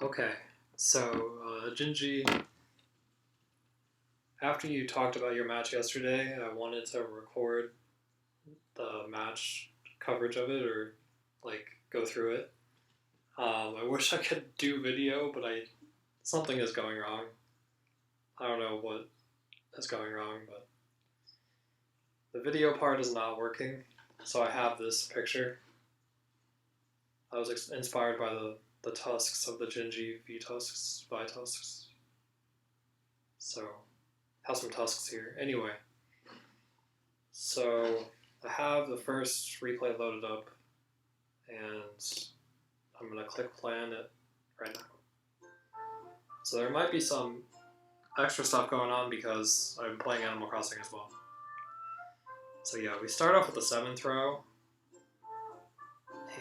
Okay, so Gingy, after you talked about your match yesterday, I wanted to record the match coverage of it or like go through it. I wish I could do video, but something is going wrong. I don't know what is going wrong, but the video part is not working. So I have this picture. I was inspired by the tusks of the GingiviTUSKS. So have some tusks here. Anyway, so I have the first replay loaded up, and I'm gonna click play on it right now. So there might be some extra stuff going on because I'm playing Animal Crossing as well. So yeah, we start off with the 7th row,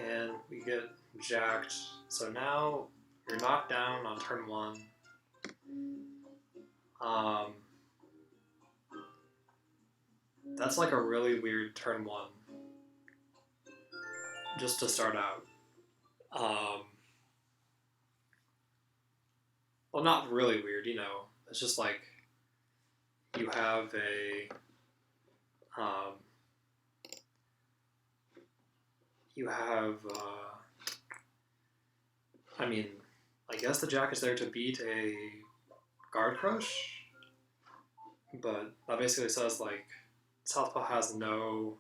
and we get jacked. So now you're knocked down on turn 1. That's like a really weird turn 1, just to start out. Well, not really weird, you know. It's just like you have a I mean, I guess the jack is there to beat a guard crush, but that basically says like Southpaw has no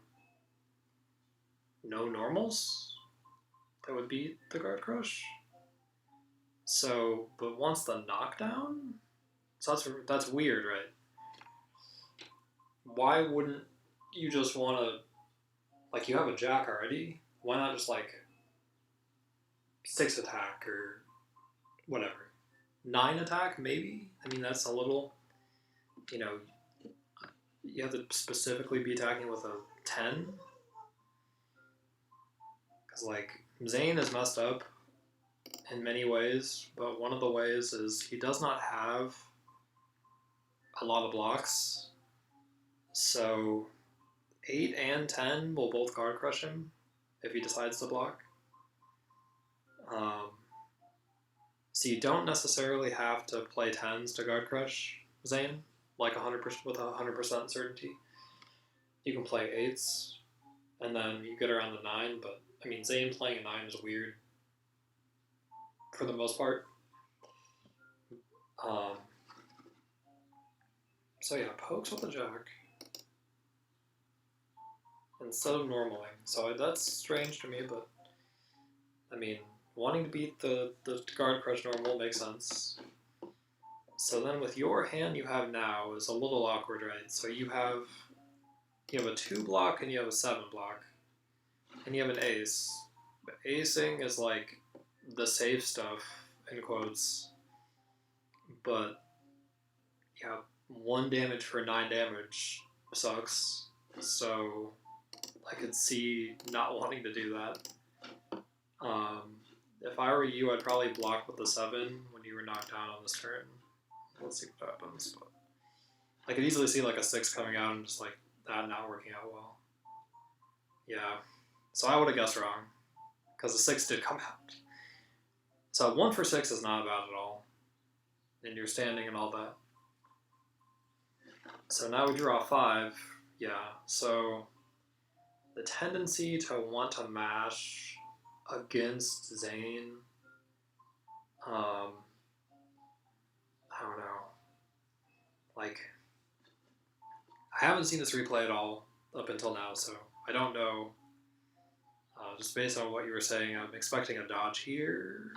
normals that would beat the guard crush. So, but once the knockdown, so that's weird, right? Why wouldn't you just want to, like, you have a jack already? Why not just like 6 attack or whatever, 9 attack maybe? I mean, that's a little, you know, you have to specifically be attacking with a 10. Because, like, Zane is messed up in many ways, but one of the ways is he does not have a lot of blocks. So 8 and 10 will both guard crush him if he decides to block. So you don't necessarily have to play 10s to guard crush Zane, like 100% with 100% certainty. You can play 8s, and then you get around the 9, but I mean, Zane playing a 9 is weird for the most part. So yeah, pokes with the jack instead of normaling. So that's strange to me, but I mean, wanting to beat the guard crush normal makes sense. So then with your hand you have now is a little awkward, right? So you have a 2 block and you have a 7 block. And you have an ace. But acing is like the safe stuff, in quotes. But yeah, 1 damage for 9 damage sucks. So I could see not wanting to do that. If I were you, I'd probably block with the 7 when you were knocked down on this turn. Let's see what happens. But I could easily see like a 6 coming out and just like that not working out well. Yeah. So I would have guessed wrong, because the 6 did come out. So 1 for 6 is not bad at all. And you're standing and all that. So now we draw 5. Yeah, so the tendency to want to mash against Zane, I don't know. Like, I haven't seen this replay at all up until now, so I don't know. Just based on what you were saying, I'm expecting a dodge here.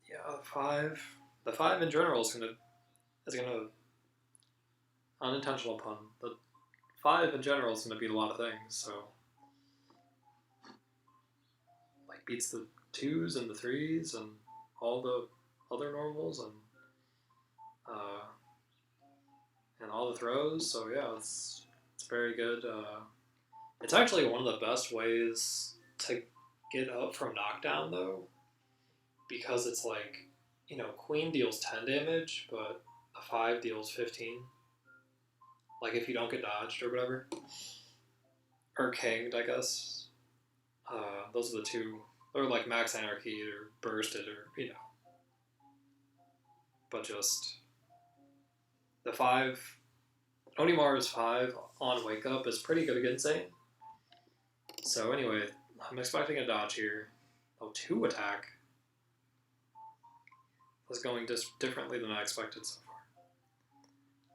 Yeah, 5. The 5 in general is gonna unintentional pun. The 5 in general is gonna beat a lot of things. So like beats the 2s and the 3s and all the other normals and all the throws. So yeah, it's very good. It's actually one of the best ways to get up from knockdown though, because it's like, queen deals 10 damage, but a 5 deals 15. Like if you don't get dodged or whatever. Or kinged, I guess. those are the two, or like Max Anarchy or Bursted or, you know. But just the 5, Onimar's 5 on Wake Up is pretty good against Zane. So anyway, I'm expecting a dodge here. Oh, 2 attack. Was going just differently than I expected so far.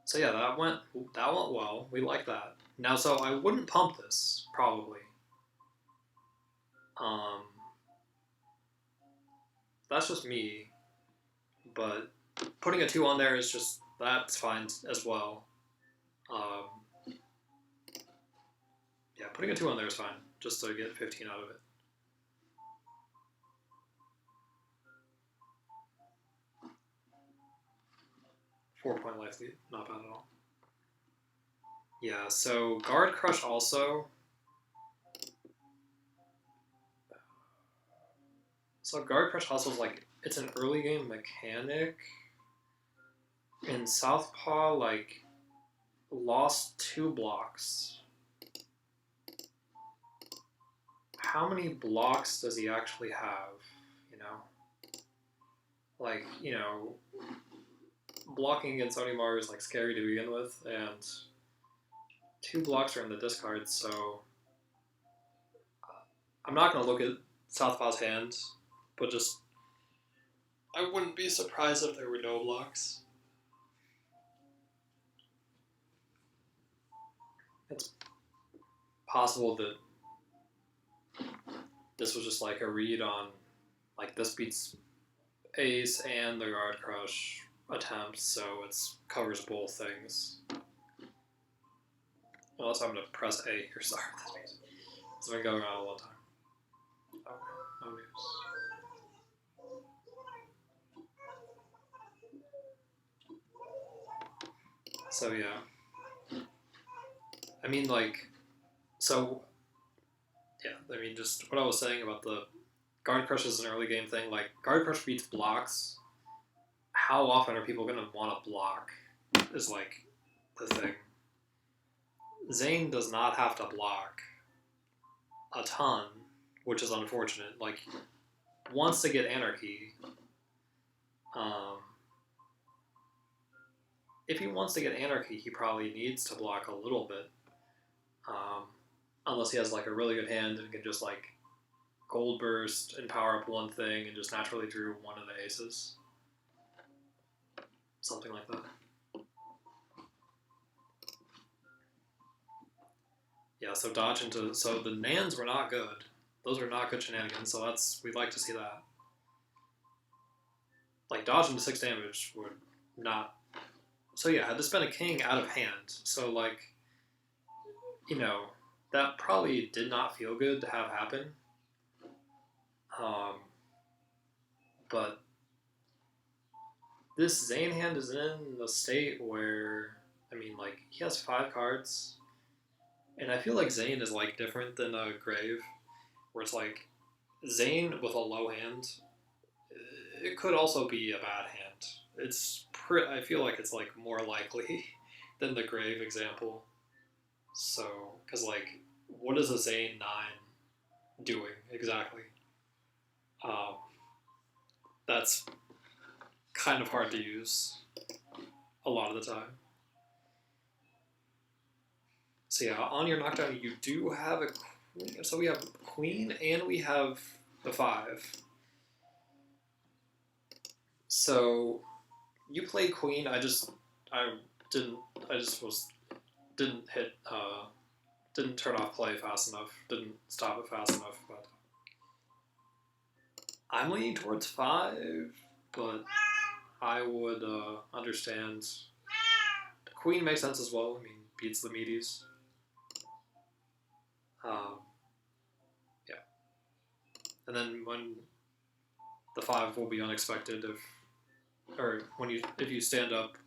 So yeah, that went well. We like that. Now, so I wouldn't pump this, probably. That's just me. But putting a 2 on there is just, that's fine as well. Yeah, putting a 2 on there is fine, just to get 15 out of it. Four-point life lead, not bad at all. Yeah, so Guard Crush also. So Guard Crush also is like, it's an early game mechanic. In Southpaw, like, lost 2 blocks. How many blocks does he actually have, you know? Like, you know, blocking against Onimar is like scary to begin with, and 2 blocks are in the discard, so I'm not going to look at Southpaw's hand, but just, I wouldn't be surprised if there were no blocks. It's possible that this was just like a read on, like, this beats Ace and the Guard Crush attempt, so it covers both things. Unless I'm going to press A here, sorry. It's been going on a long time. Okay, no news. So yeah. I mean, like, so, yeah, I mean, just what I was saying about the Guard Crush is an early game thing. Like, Guard Crush beats blocks. How often are people going to want to block is, like, the thing. Zane does not have to block a ton, which is unfortunate. Like, wants to get Anarchy. If he wants to get Anarchy, he probably needs to block a little bit. Unless he has, like, a really good hand and can just, like, Gold Burst and power up one thing and just naturally drew one of the aces. Something like that. Yeah, so dodge into... So the Nans were not good. Those were not good shenanigans, so we'd like to see that. Like, dodge into 6 damage would not... So yeah, I had to spend a king out of hand. So, like, you know, that probably did not feel good to have happen. But this Zane hand is in a state where, I mean, like, he has 5 cards. And I feel like Zane is, like, different than a Grave, where it's like, Zane with a low hand, it could also be a bad hand. I feel like it's, like, more likely than the Grave example. So, because, like, what is a Zane 9 doing exactly? That's kind of hard to use a lot of the time. So yeah, on your knockdown, you do have a queen. So we have queen and we have the 5. So you played queen. Didn't turn off play fast enough. Didn't stop it fast enough. But I'm leaning towards 5, but I would understand. The queen makes sense as well. I mean, beats the meaties. Yeah. And then when the 5 will be unexpected if you stand up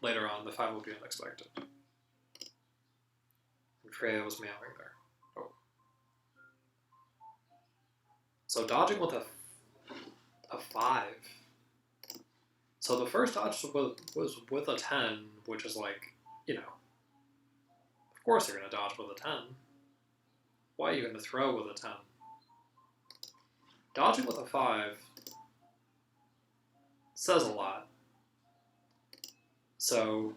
later on, the 5 will be unexpected. And Freya was meowing there. Oh. So dodging with a 5. So the first dodge was with a 10, which is like, you know, of course you're going to dodge with a 10. Why are you going to throw with a 10? dodging with a 5 says a lot. So,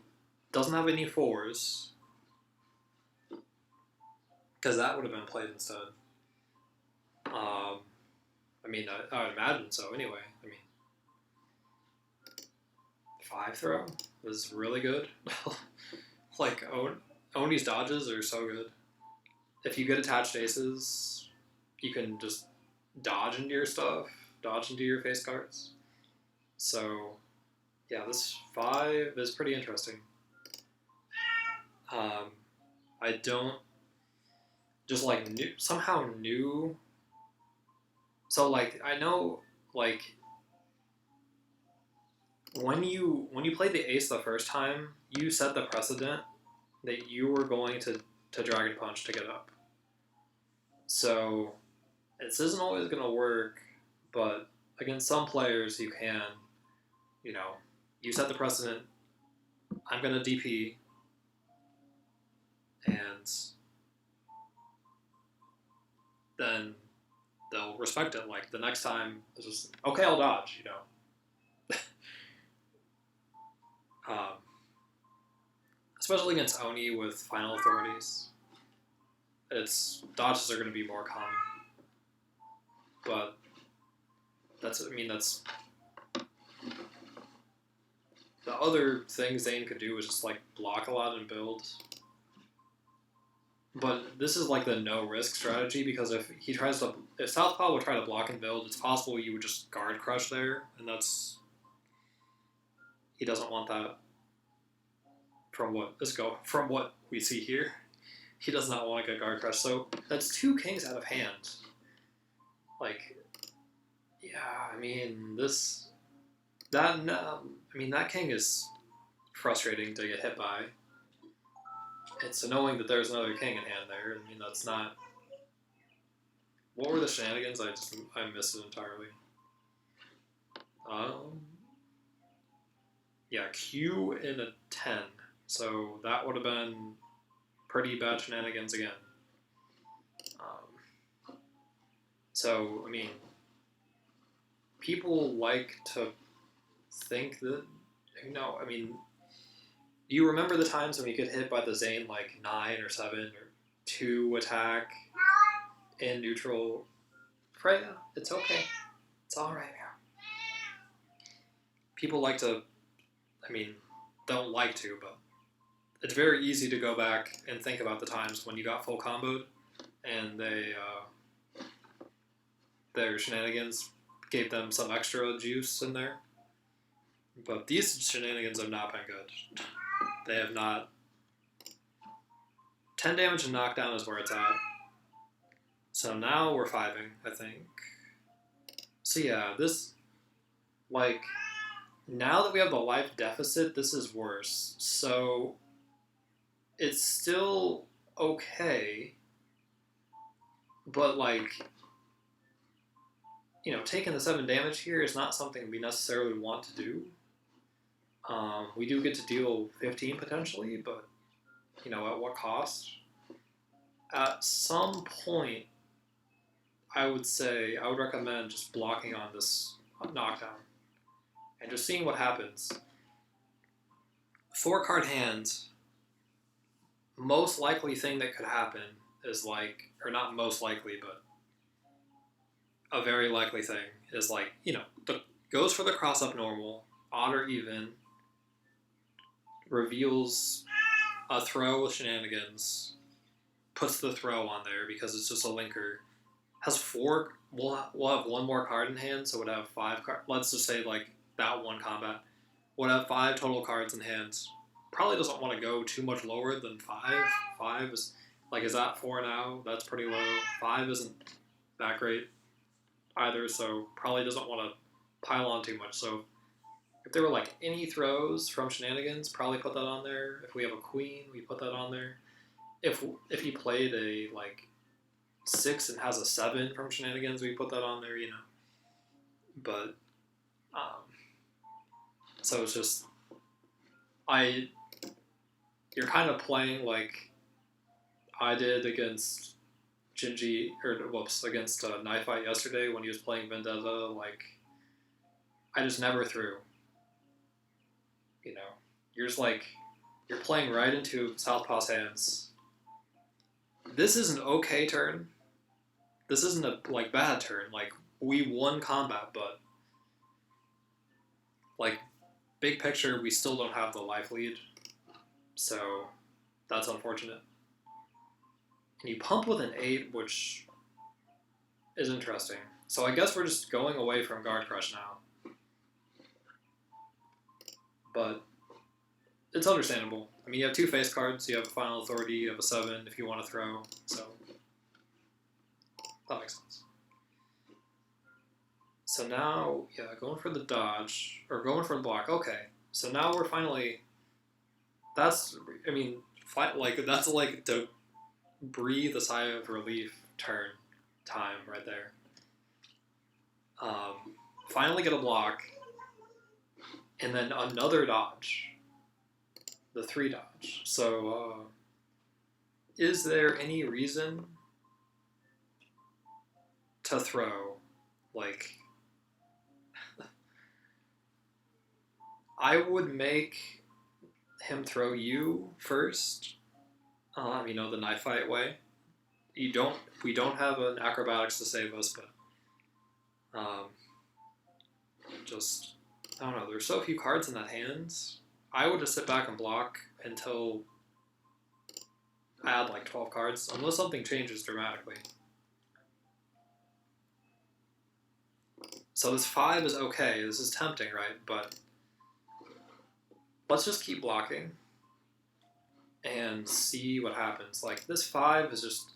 doesn't have any 4s, because that would have been played instead. I mean, I would imagine so anyway. I mean, 5 throw is really good. Like, Oni's dodges are so good. If you get attached aces, you can just dodge into your stuff, dodge into your face cards. So, yeah, this 5 is pretty interesting. I don't just like somehow knew. So like I know like when you played the ace the first time, you set the precedent that you were going to Dragon Punch to get up. So this isn't always gonna work, but against some players you can, you know, you set the precedent. I'm gonna DP, and then they'll respect it. Like the next time, it's just okay. I'll dodge. You know. Especially against Oni with final authorities, dodges are going to be more common. But that's the other thing Zane could do is just like block a lot and build. But this is like the no risk strategy, because if Southpaw would try to block and build, it's possible you would just guard crush there, and he doesn't want that. From what we see here, he does not want to get guard crush. So that's 2 kings out of hand. Like, yeah, I mean that king is frustrating to get hit by. It's annoying that there's another king in hand there. I mean, that's not. What were the shenanigans? I missed it entirely. Yeah, Q in a 10. So that would have been pretty bad shenanigans again. So, I mean, people like to think that, I mean, do you remember the times when you get hit by the Zane like 9 or 7 or 2 attack in neutral? Freya, it's okay. It's alright now. People like to, don't like to, but it's very easy to go back and think about the times when you got full comboed and their shenanigans gave them some extra juice in there. But these shenanigans have not been good. They have not. 10 damage and knockdown is where it's at. So now we're 5ing, I think. So yeah, now that we have the life deficit, this is worse. So it's still okay, but taking the 7 damage here is not something we necessarily want to do. We do get to deal 15 potentially, but at what cost? At some point, I would recommend just blocking on this knockdown and just seeing what happens. 4-card hand, most likely thing that could happen is or not most likely, but a very likely thing is goes for the cross up normal, odd or even, reveals a throw with shenanigans, puts the throw on there because it's just a linker, has 4, we'll have 1 more card in hand, so we'd have 5 cards. Let's just say that one combat would have 5 total cards in hand. Probably doesn't want to go too much lower than 5. 5 is is that 4 now? That's pretty low. 5 isn't that great either, so probably doesn't want to pile on too much. So if there were any throws from shenanigans, probably put that on there. If we have a queen, we put that on there. If he played a 6 and has a 7 from shenanigans, we put that on there, But so it's just you're kind of playing like I did against against Knife Fight yesterday when he was playing Vendetta, like, I just never threw. You know, you're just like, you're playing right into Southpaw's hands. This is an okay turn. This isn't a, like, bad turn. Like, we won combat, but, like, big picture, we still don't have the life lead. So, that's unfortunate. And you pump with an 8, which is interesting. So I guess we're just going away from Guard Crush now. But it's understandable. I mean, you have 2 face cards, you have a Final Authority, you have a 7 if you want to throw, so that makes sense. So now, yeah, going for the dodge, or going for the block, okay. So now we're finally, that's, I mean, that's like the breathe a sigh of relief turn time right there. Finally get a block, and then another dodge. The 3 dodge. So, is there any reason to throw? Like, I would make him throw you first. You know, the knife fight way. We don't have an acrobatics to save us, but just, I don't know, there's so few cards in that hand. I would just sit back and block until I add like 12 cards, unless something changes dramatically. So this 5 is okay, this is tempting, right? But let's just keep blocking and see what happens. Like, this 5 is just,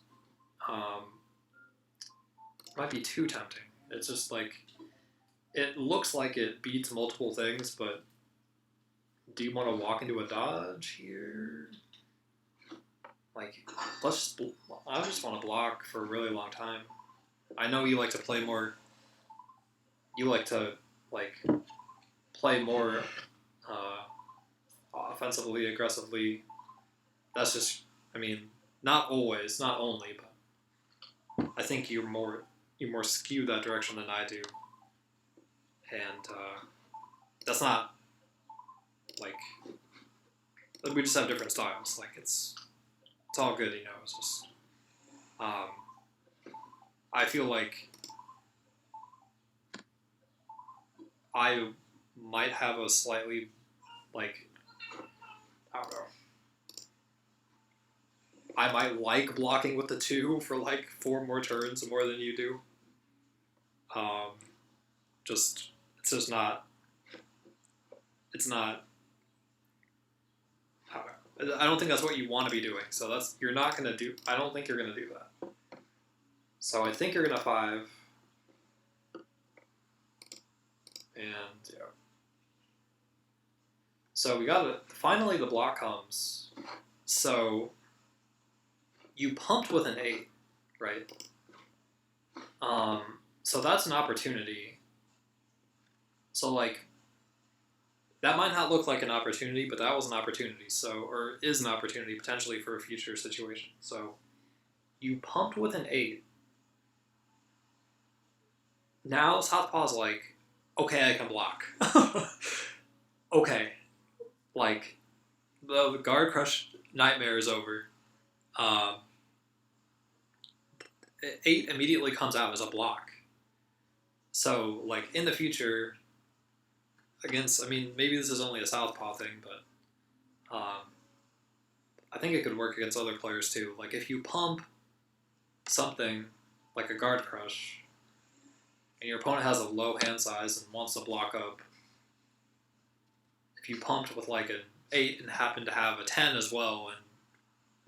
might be too tempting. It's just like, it looks like it beats multiple things, but do you want to walk into a dodge here? Like, I just want to block for a really long time. I know you like to play more, you like to, like, play more offensively, aggressively. That's just, I mean, not always, not only, but I think you more skew that direction than I do. And that's not, like, we just have different styles. Like, it's all good, you know. It's just, I feel like I might have a slightly, like, I don't know. I might like blocking with the 2 for like 4 more turns more than you do. It's just not. It's not. I don't know. I don't think that's what you want to be doing. So you're not gonna do. I don't think you're gonna do that. So I think you're gonna 5. And yeah. So we got it. Finally, the block comes. So you pumped with an 8, right? So that's an opportunity. So, like, that might not look like an opportunity, but that was an opportunity. So, or is an opportunity potentially for a future situation. So you pumped with an 8. Now Southpaw's like, okay, I can block. Okay. Like, the Guard Crush nightmare is over. 8 immediately comes out as a block. So, like, in the future, against, I mean, maybe this is only a Southpaw thing, but I think it could work against other players too. Like, if you pump something like a Guard Crush, and your opponent has a low hand size and wants to block up, if you pumped with like an 8 and happen to have a 10 as well, and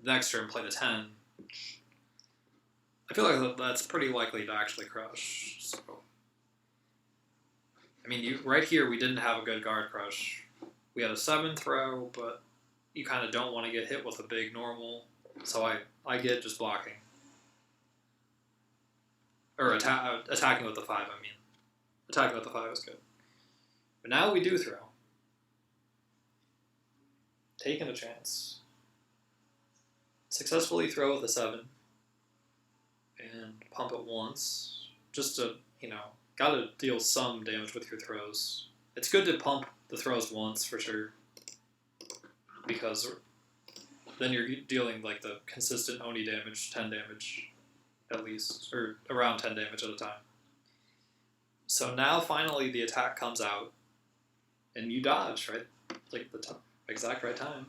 next turn play the 10, I feel like that's pretty likely to actually crush. So, I mean, right here we didn't have a good Guard Crush. We had a 7 throw, but you kind of don't want to get hit with a big normal, so I get just blocking. Or attacking with the 5, I mean. Attacking with the 5 is good. But now we do throw. Taking a chance. Successfully throw with a 7. and pump it once, just to, gotta deal some damage with your throws. It's good to pump the throws once for sure, because then you're dealing like the consistent Oni damage, 10 damage at least, or around 10 damage at a time. So now finally the attack comes out, and you dodge, right? Like the exact right time.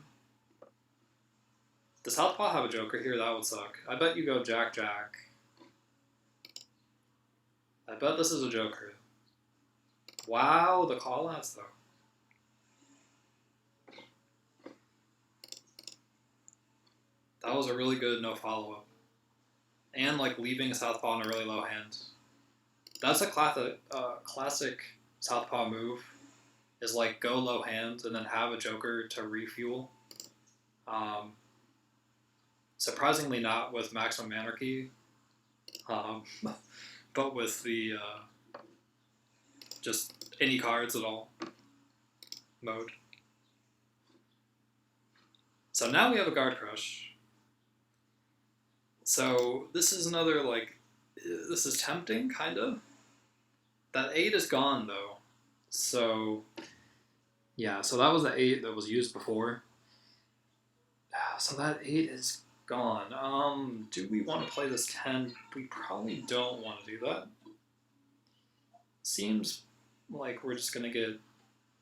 Does Southpaw have a Joker here? That would suck. I bet you go Jack Jack. I bet this is a Joker. Wow, the callouts though. That was a really good no follow-up. And like leaving Southpaw in a really low hand. That's a classic Southpaw move, is like go low hand and then have a Joker to refuel. Surprisingly not with Maximum Anarchy, but with the just any cards at all mode. So now we have a Guard Crush. So this is another, like, this is tempting, kind of. That 8 is gone, though. So, yeah, so that was the 8 that was used before. So that 8 is gone. Do we want to play this 10? We probably don't want to do that. Seems like we're just going to get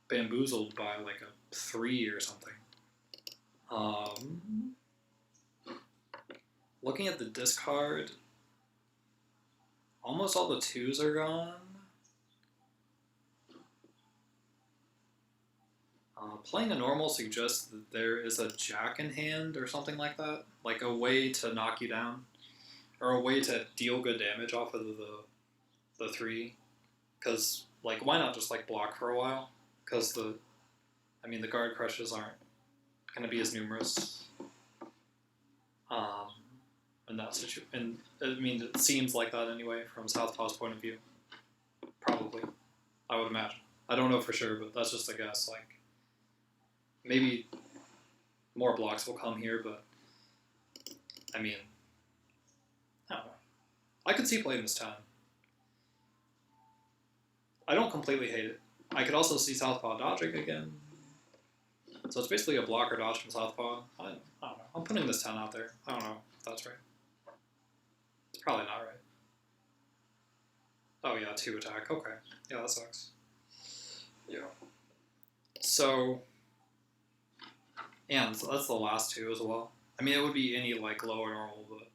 bamboozled by, like, a 3 or something. Looking at the discard, almost all the 2s are gone. Playing a normal suggests that there is a Jack in hand or something like that, like a way to knock you down, or a way to deal good damage off of the 3. Because, like, why not just like block for a while? Because the Guard Crushes aren't going to be as numerous. In that situation, and I mean, it seems like that anyway from Southpaw's point of view. Probably, I would imagine. I don't know for sure, but that's just a guess. Like, maybe more blocks will come here, but I mean, I don't know. I could see playing this 10. I don't completely hate it. I could also see Southpaw dodging again. So it's basically a blocker dodge from Southpaw. I don't know. I'm putting this 10 out there. I don't know if that's right. It's probably not right. Oh yeah, 2 attack. Okay. Yeah, that sucks. Yeah. So, and so that's the last 2 as well. I mean, it would be any like lower normal, but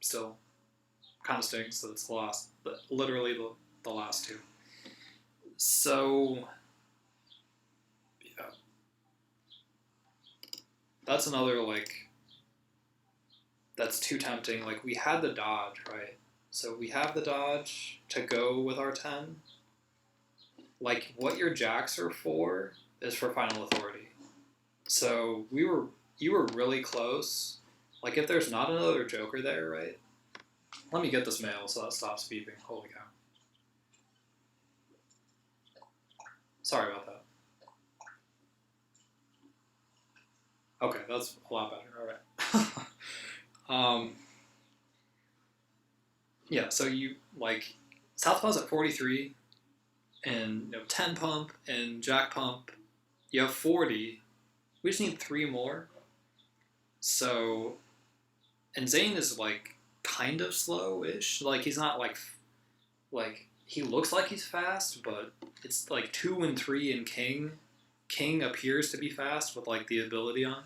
still kind of stinks that it's the last, literally the last 2. So, yeah. That's another, like, that's too tempting. Like, we had the dodge, right? So we have the dodge to go with our 10. Like, what your jacks are for is for Final Authority. So you were really close. Like, if there's not another Joker there, right? Let me get this mail so that stops beeping. Holy cow. Sorry about that. Okay, that's a lot better. All right. Yeah, so you, like, Southpaw's at 43, and 10 pump and Jack pump. You have 40. We just need 3 more. So, and Zane is, like, kind of slow-ish. Like, he's not, like, he looks like he's fast, but it's, like, 2 and 3 in King. King appears to be fast with, like, the ability on.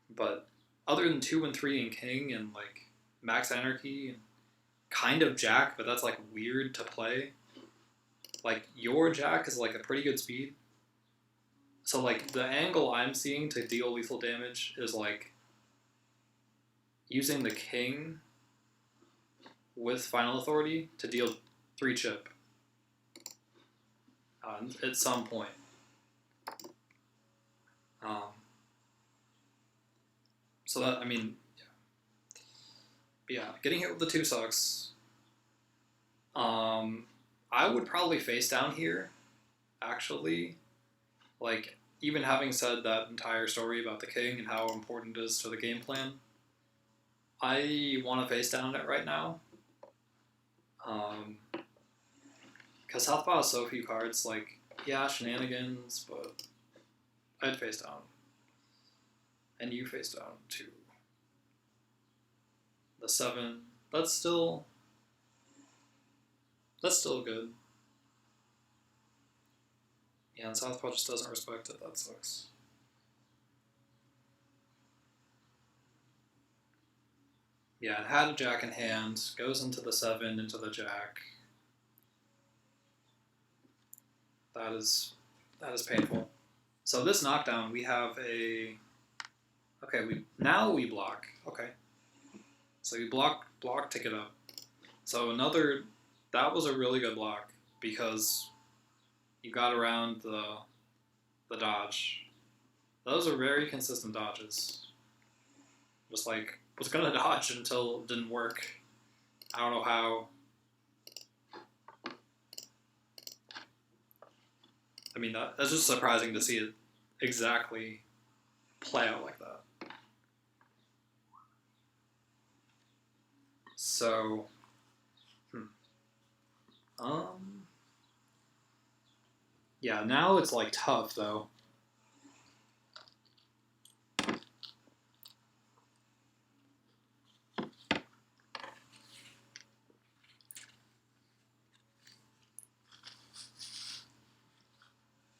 But other than 2 and 3 in King and, like, Max Anarchy and kind of Jack, but that's, like, weird to play. Like, your Jack is, like, a pretty good speed. So, like, the angle I'm seeing to deal lethal damage is, like, using the King with Final Authority to deal 3 chip at some point. So that, I mean, yeah, getting hit with the 2 sucks. I would probably face down here, actually. Like, even having said that entire story about the King and how important it is to the game plan, I want to face down it right now. Because Southpaw has so few cards, like, yeah, shenanigans, but I'd face down. And you face down to the 7. That's still good. Yeah, and Southpaw just doesn't respect it. That sucks. Yeah, it had a jack in hand, goes into the 7, into the jack. That is painful. So this knockdown, we have a... Okay, now we block. Okay. So we block to get up. So another... That was a really good block, because you got around the dodge. Those are very consistent dodges. Just like, was gonna dodge until it didn't work. I don't know how. I mean, that's just surprising to see it exactly play out like that. So, yeah, now it's like tough though.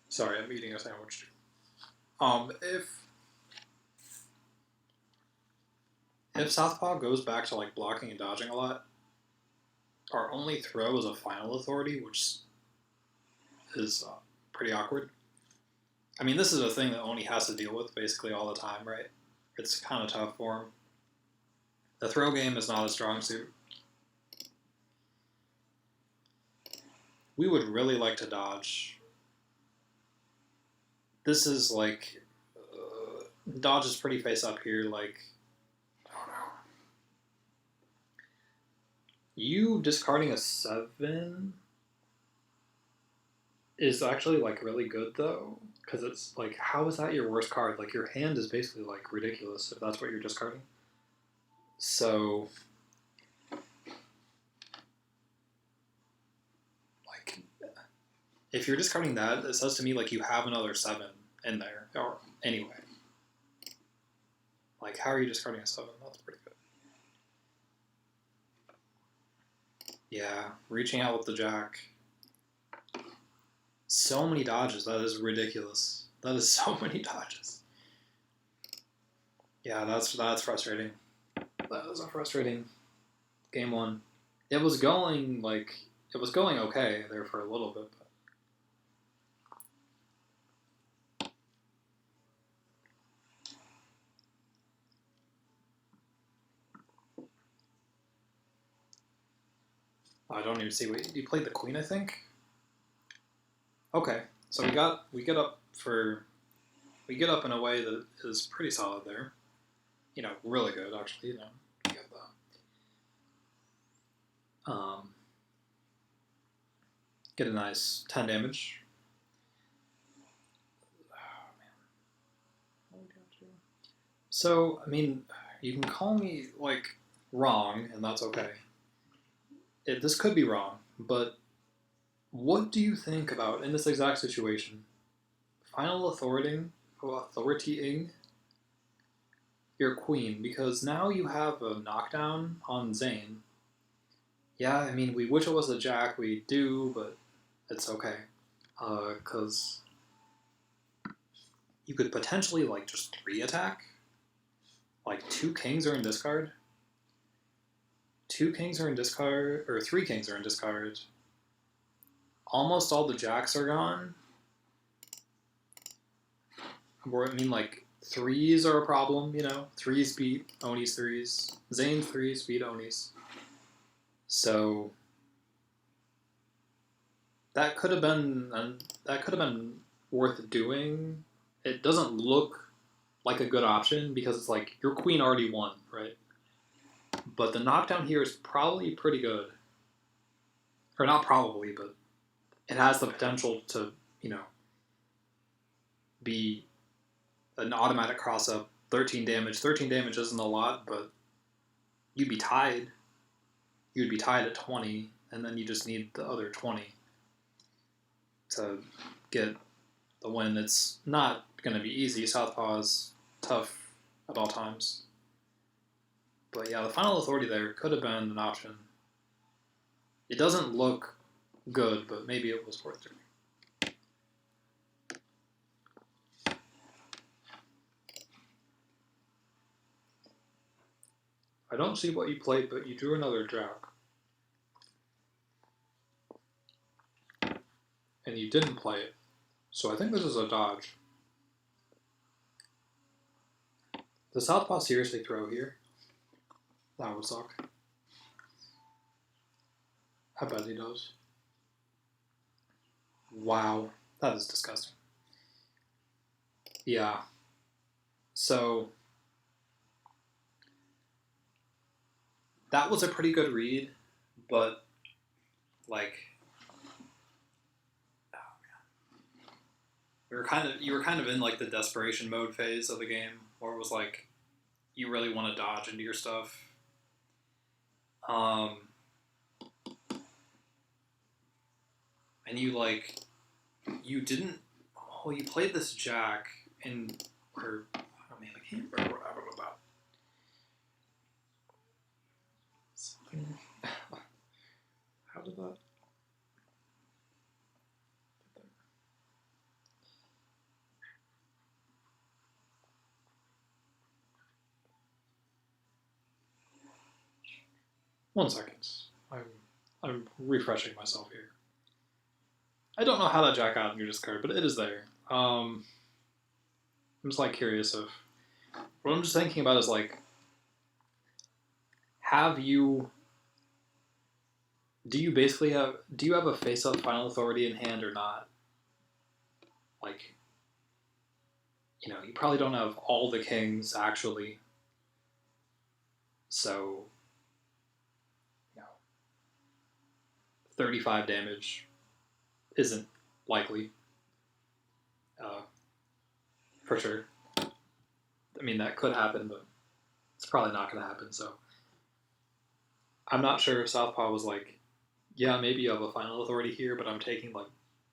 Sorry, I'm eating a sandwich. If Southpaw goes back to like blocking and dodging a lot, our only throw is a final authority, which is pretty awkward. I mean, this is a thing that Oni has to deal with basically all the time, right? It's kind of tough for him. The throw game is not a strong suit. We would really like to dodge. This is like... dodge is pretty face up here, like... I don't know. You discarding a 7 is actually like really good though, because it's like, how is that your worst card? Like, your hand is basically like ridiculous if that's what you're discarding. So, like, if you're discarding that, it says to me like you have another 7 in there, or anyway. Like, how are you discarding a 7? That's pretty good. Yeah, reaching out with the jack. So many dodges, that is ridiculous. That is so many dodges. Yeah, that's frustrating. That was a frustrating game 1. It was going okay there for a little bit, but I don't even see what you played the queen, I think. Okay, so we get up in a way that is pretty solid there. You know, really good actually. You know, we get the get a nice 10 damage. Oh man, what are we gonna do? So I mean, you can call me like wrong, and that's okay. This could be wrong, but what do you think about, in this exact situation, final authoritying your queen? Because now you have a knockdown on Zane. Yeah, I mean, we wish it was a jack, we do, but it's okay. Because you could potentially, like, just 3 attack. Like, 2 kings are in discard. 2 kings are in discard, or 3 kings are in discard. Almost all the jacks are gone. Or, I mean, like, 3s are a problem, you know? 3s beat Oni's 3s. Zane's 3s beat Oni's. So that could have been worth doing. It doesn't look like a good option because it's like your queen already won, right? But the knockdown here is probably pretty good. Or not probably, but it has the potential to, you know, be an automatic cross-up. 13 damage. 13 damage isn't a lot, but you'd be tied. You'd be tied at 20, and then you just need the other 20 to get the win. It's not going to be easy. Southpaw is tough at all times. But yeah, the final authority there could have been an option. It doesn't look good, but maybe it was worth doing. I don't see what you played, but you drew another jack. And you didn't play it. So I think this is a dodge. Does Southpaw seriously throw here? That would suck. I bet he does. Wow, that is disgusting. Yeah. So that was a pretty good read, but like, oh man, you were kind of in like the desperation mode phase of the game, where it was like you really want to dodge into your stuff. And you didn't. Oh, you played this jack and or oh man, I can't remember what I wrote about. Something. How did that? 1 second. I'm refreshing myself here. I don't know how that jack got in your discard, but it is there. I'm just like curious of what I'm just thinking about is like, do you have a face-up final authority in hand or not? Like, you know, you probably don't have all the kings actually. So, you know, 35 damage isn't likely. For sure. I mean, that could happen, but it's probably not going to happen, so. I'm not sure if Southpaw was like, yeah, maybe you have a final authority here, but I'm taking like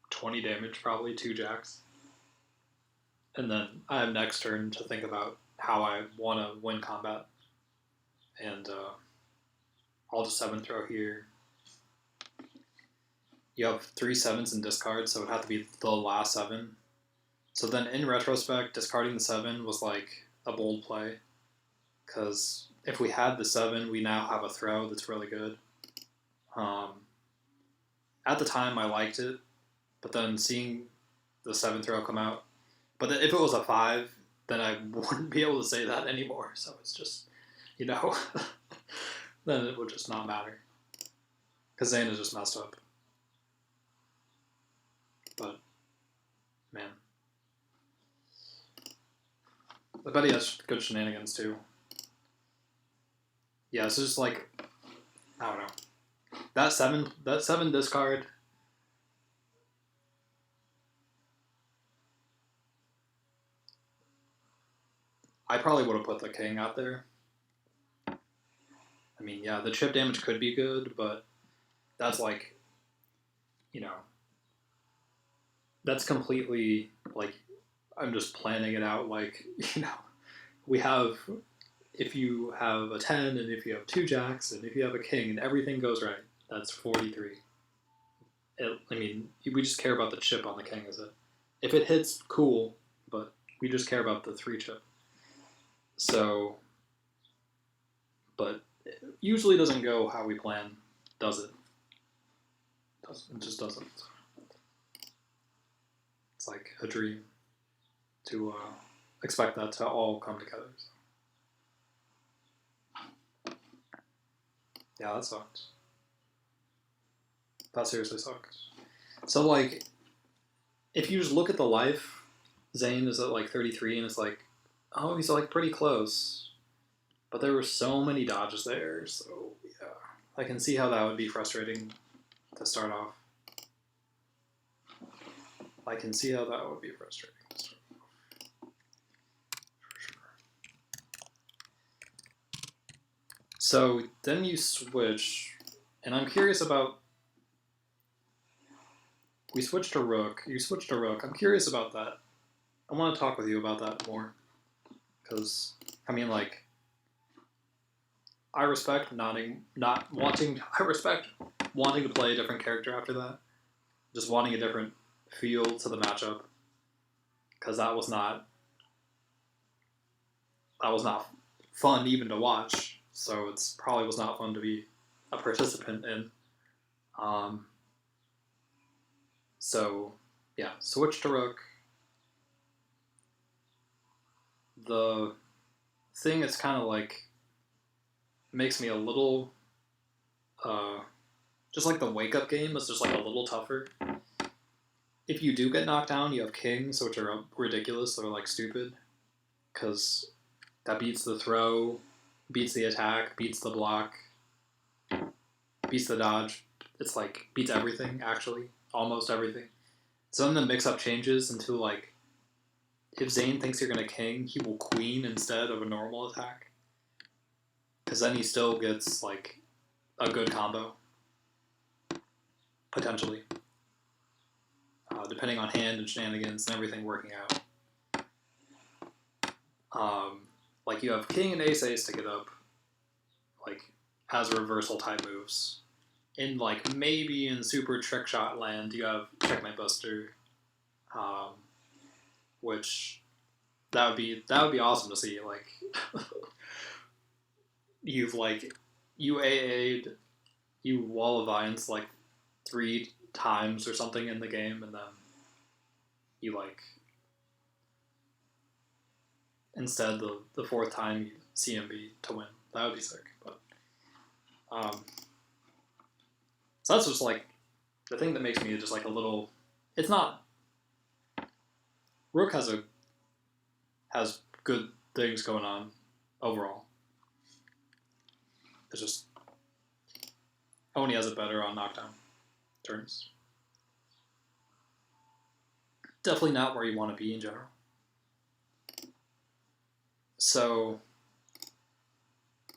20 damage, probably 2 jacks. And then I have next turn to think about how I want to win combat. And I'll just 7 throw here. You have 3 7s in discard, so it would have to be the last 7. So then in retrospect, discarding the 7 was like a bold play. Because if we had the 7, we now have a throw that's really good. At the time, I liked it, but then seeing the 7 throw come out, but if it was a 5, then I wouldn't be able to say that anymore. So it's just, you know, then it would just not matter. Because Zane is just messed up. But, man. I bet he has good shenanigans too. Yeah, it's just like, I don't know. That 7 discard. I probably would have put the king out there. I mean, yeah, the chip damage could be good, but that's like, you know, that's completely like, I'm just planning it out like, you know, we have, if you have a 10 and if you have 2 jacks and if you have a king and everything goes right, that's 43. I mean, we just care about the chip on the king, is it? If it hits, cool, but we just care about the 3 chip. So, but it usually doesn't go how we plan, does it? It just doesn't. It's like a dream to expect that to all come together. So. Yeah, that sucks. That seriously sucks. So, like, if you just look at the life, Zane is at like 33, and it's like, oh, he's like pretty close. But there were so many dodges there, so yeah. I can see how that would be frustrating to start off. I can see how that would be frustrating to start off. For sure. So then you switch, and I'm curious about. We switched to rook. You switched to rook. I'm curious about that. I want to talk with you about that more, because I mean, like, I respect I respect wanting to play a different character after that. Just wanting a different feel to the matchup, because that was not fun even to watch. So it's probably was not fun to be a participant in. So yeah, switch to rook. The thing is kind of like makes me a little just like the wake up game is just like a little tougher. If you do get knocked down, you have kings, which are ridiculous. They're like stupid because that beats the throw, beats the attack, beats the block, beats the dodge. It's like beats everything actually, almost everything. So then the mix up changes into like if Zane thinks you're gonna king, he will queen instead of a normal attack. Because then he still gets like a good combo. Potentially. Depending on hand and shenanigans and everything working out. Like you have king and ace to get up, like as reversal type moves. In like maybe in super trick shot land, you have checkmate buster, which that would be awesome to see. Like you've like you AA'd, you wall of vines like 3 times or something in the game, and then you like instead the 4th time you CMB to win. That would be sick. But so that's just like the thing that makes me just like a little. It's not. Rook has good things going on overall. It's just Oni has it better on knockdown turns. Definitely not where you want to be in general. So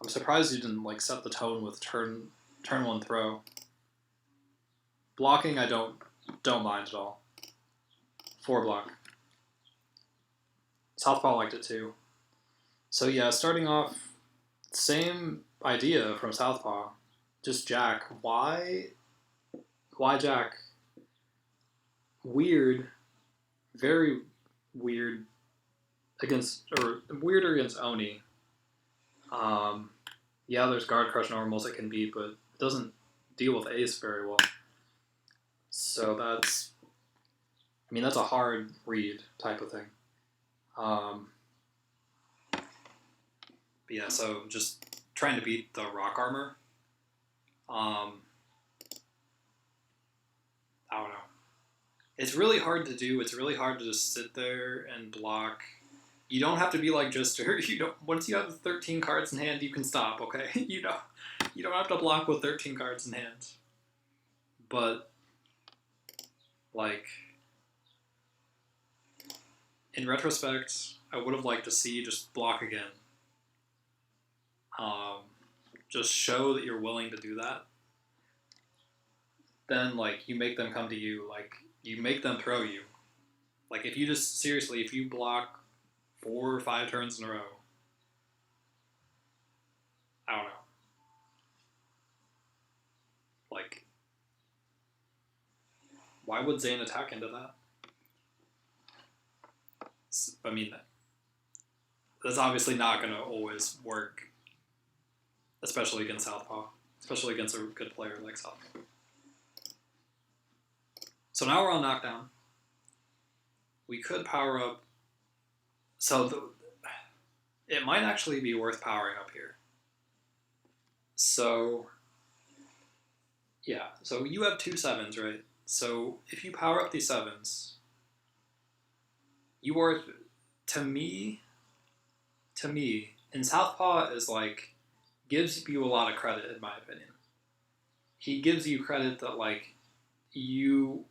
I'm surprised you didn't like set the tone with turn 1 throw. Blocking I don't mind at all. 4 block. Southpaw liked it too. So yeah, starting off, same idea from Southpaw. Just Jack. Why Jack? Weird. Very weird weirder against Oni. Yeah, there's guard crush normals it can beat, but it doesn't deal with ace very well. So that's a hard read type of thing. But yeah, so just trying to beat the rock armor. I don't know. It's really hard to do. It's really hard to just sit there and block. You don't have to be like Jister. You don't. Once you have 13 cards in hand, you can stop. Okay, you don't have to block with 13 cards in hand. But like in retrospect, I would have liked to see just block again. Just show that you're willing to do that. Then like you make them come to you. Like you make them throw you. Like if you just seriously, if you block 4 or 5 turns in a row, I don't know. Like, why would Zane attack into that? I mean, that's obviously not going to always work, especially against Southpaw, especially against a good player like Southpaw. So now we're on knockdown. We could power up. So it might actually be worth powering up here. So yeah, so you have 2 7s, right? So if you power up these 7s, you are, to me, and Southpaw is like, gives you a lot of credit in my opinion. He gives you credit that like,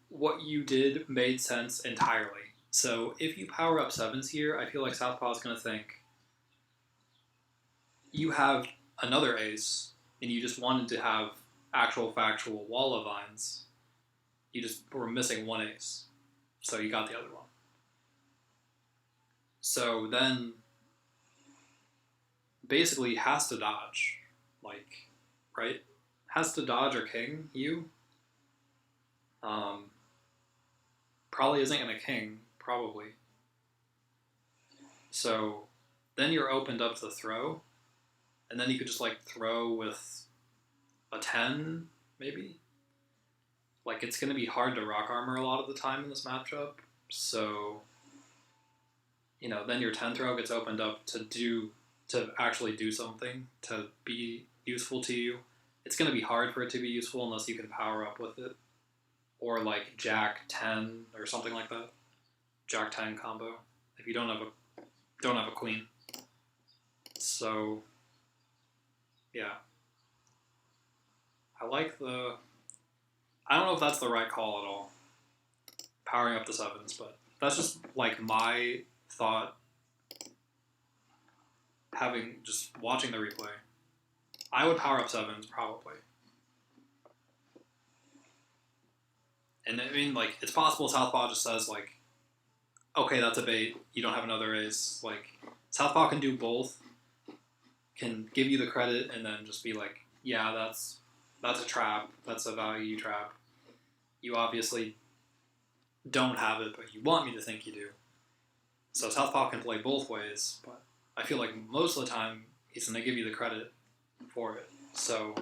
what you did made sense entirely. So if you power up 7s here, I feel like Southpaw is going to think, you have another ace and you just wanted to have actual factual wall of vines, you just were missing one ace. So you got the other one. So then basically has to dodge, like, right? Has to dodge or king you. Probably isn't going to king, probably. So then you're opened up to throw, and then you could just like throw with a 10, maybe. Like, it's going to be hard to rock armor a lot of the time in this matchup, so, you know, then your 10 throw gets opened up to actually do something, to be useful to you. It's going to be hard for it to be useful unless you can power up with it. Or like Jack 10 or something like that. Jack 10 combo. If you don't have a queen. So yeah. I don't know if that's the right call at all. Powering up the 7s, but that's just like my thought just watching the replay. I would power up 7s probably. And I mean, like, it's possible Southpaw just says, like, okay, that's a bait, you don't have another ace. Like, Southpaw can do both, can give you the credit, and then just be like, yeah, that's a trap, that's a value trap. You obviously don't have it, but you want me to think you do. So Southpaw can play both ways, but I feel like most of the time he's going to give you the credit for it. So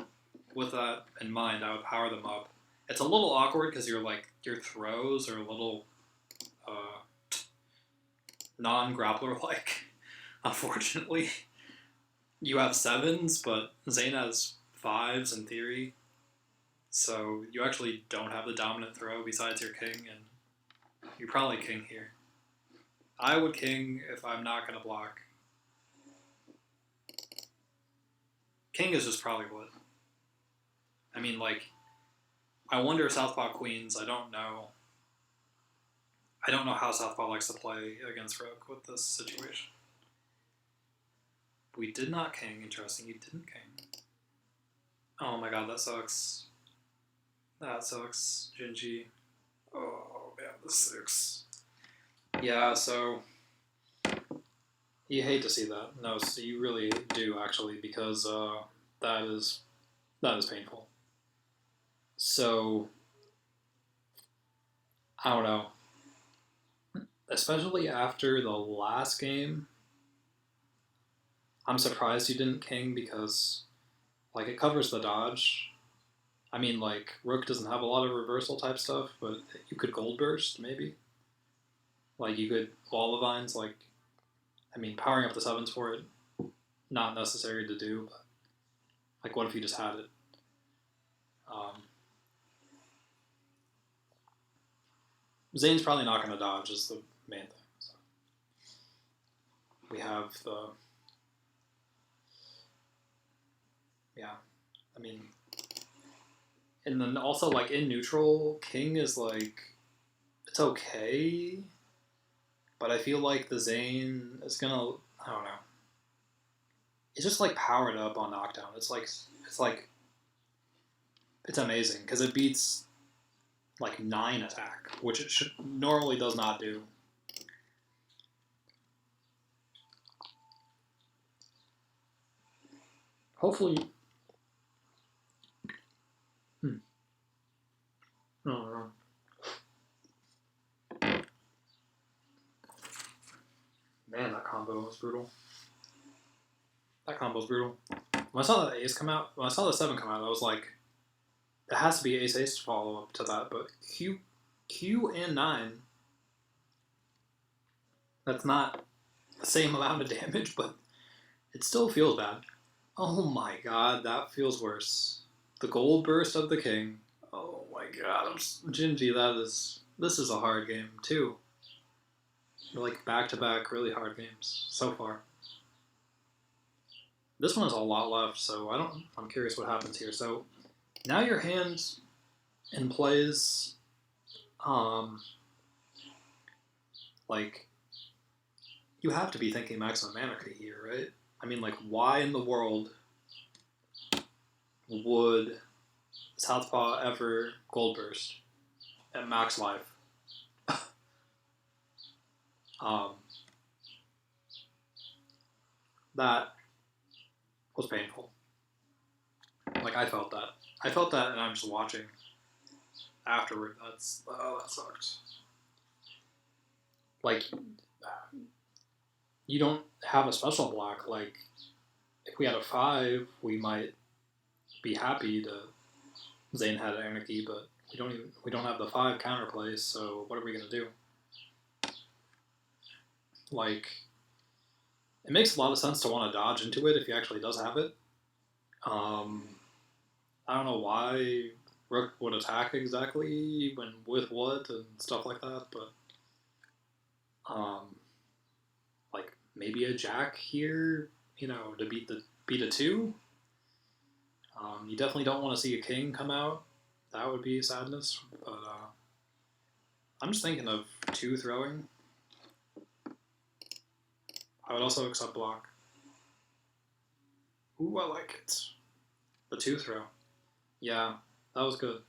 with that in mind, I would power them up. It's a little awkward because your throws are a little non-grappler-like, unfortunately. You have 7s, but Zane has 5s in theory. So you actually don't have the dominant throw besides your king, and you probably king here. I would king if I'm not going to block. King is just probably what. I mean, like, I wonder if Southpaw queens, I don't know. I don't know how Southpaw likes to play against Rook with this situation. We did not king. Interesting, you didn't king. Oh my god, that sucks. That sucks, Gingy. Oh man, the 6. Yeah, so you hate to see that. No, so you really do actually, because that is painful. So I don't know. Especially after the last game, I'm surprised you didn't king because, like, it covers the dodge. I mean, like, Rook doesn't have a lot of reversal type stuff, but you could Gold Burst, maybe. Like, you could Wall of Vines, like, I mean, powering up the 7s for it, not necessary to do, but, like, what if you just had it? Zane's probably not going to dodge, is the main thing. So we have the... Yeah, I mean... And then also, like, in neutral, King is, like... It's okay, but I feel like the Zane is going to... I don't know. It's just, like, powered up on knockdown. It's amazing, because it beats... like 9 attack, which it normally does not do. Hopefully... Oh, man, that combo was brutal. That combo's brutal. When I saw that ace come out, when I saw the 7 come out, I was like, it has to be ace-ace to follow up to that, but Q and 9, that's not the same amount of damage, but it still feels bad. Oh my god, that feels worse. The Gold Burst of the King. Oh my god, Gingy, this is a hard game, too. They're like back-to-back really hard games so far. This one has a lot left, so I'm curious what happens here. So now your hand in plays, like, you have to be thinking maximum mana here, right? I mean, like, why in the world would Southpaw ever gold burst at max life? That was painful. Like, I felt that. I felt that, and I'm just watching afterward. That sucked. Like, you don't have a special block. Like, if we had a 5, we might be happy to Zane had Anarchy, but we don't have the 5 counterplay, so what are we gonna do? Like, it makes a lot of sense to want to dodge into it if he actually does have it. I don't know why Rook would attack exactly when with what and stuff like that, but like maybe a Jack here, to beat a 2. You definitely don't want to see a King come out. That would be sadness, but I'm just thinking of 2 throwing. I would also accept block. Ooh, I like it. The 2 throw. Yeah, that was good.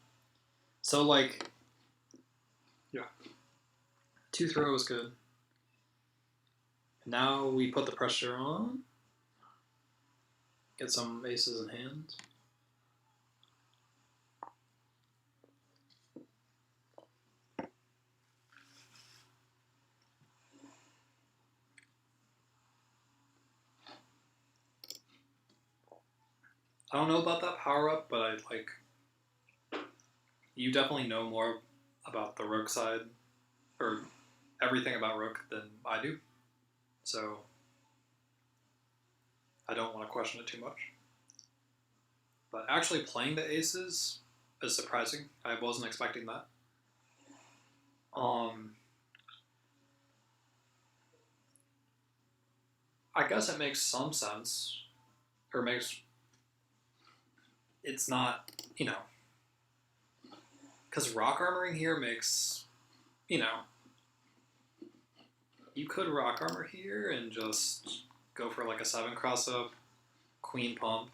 So, like, yeah. 2 throw was good. Now we put the pressure on. Get some aces in hand. I don't know about that power-up, but you definitely know more about the Rook side, or everything about Rook than I do. So, I don't want to question it too much. But actually playing the aces is surprising. I wasn't expecting that. I guess it makes some sense, or it's not, because rock armoring here makes, you could rock armor here and just go for like a 7 cross up, queen pump.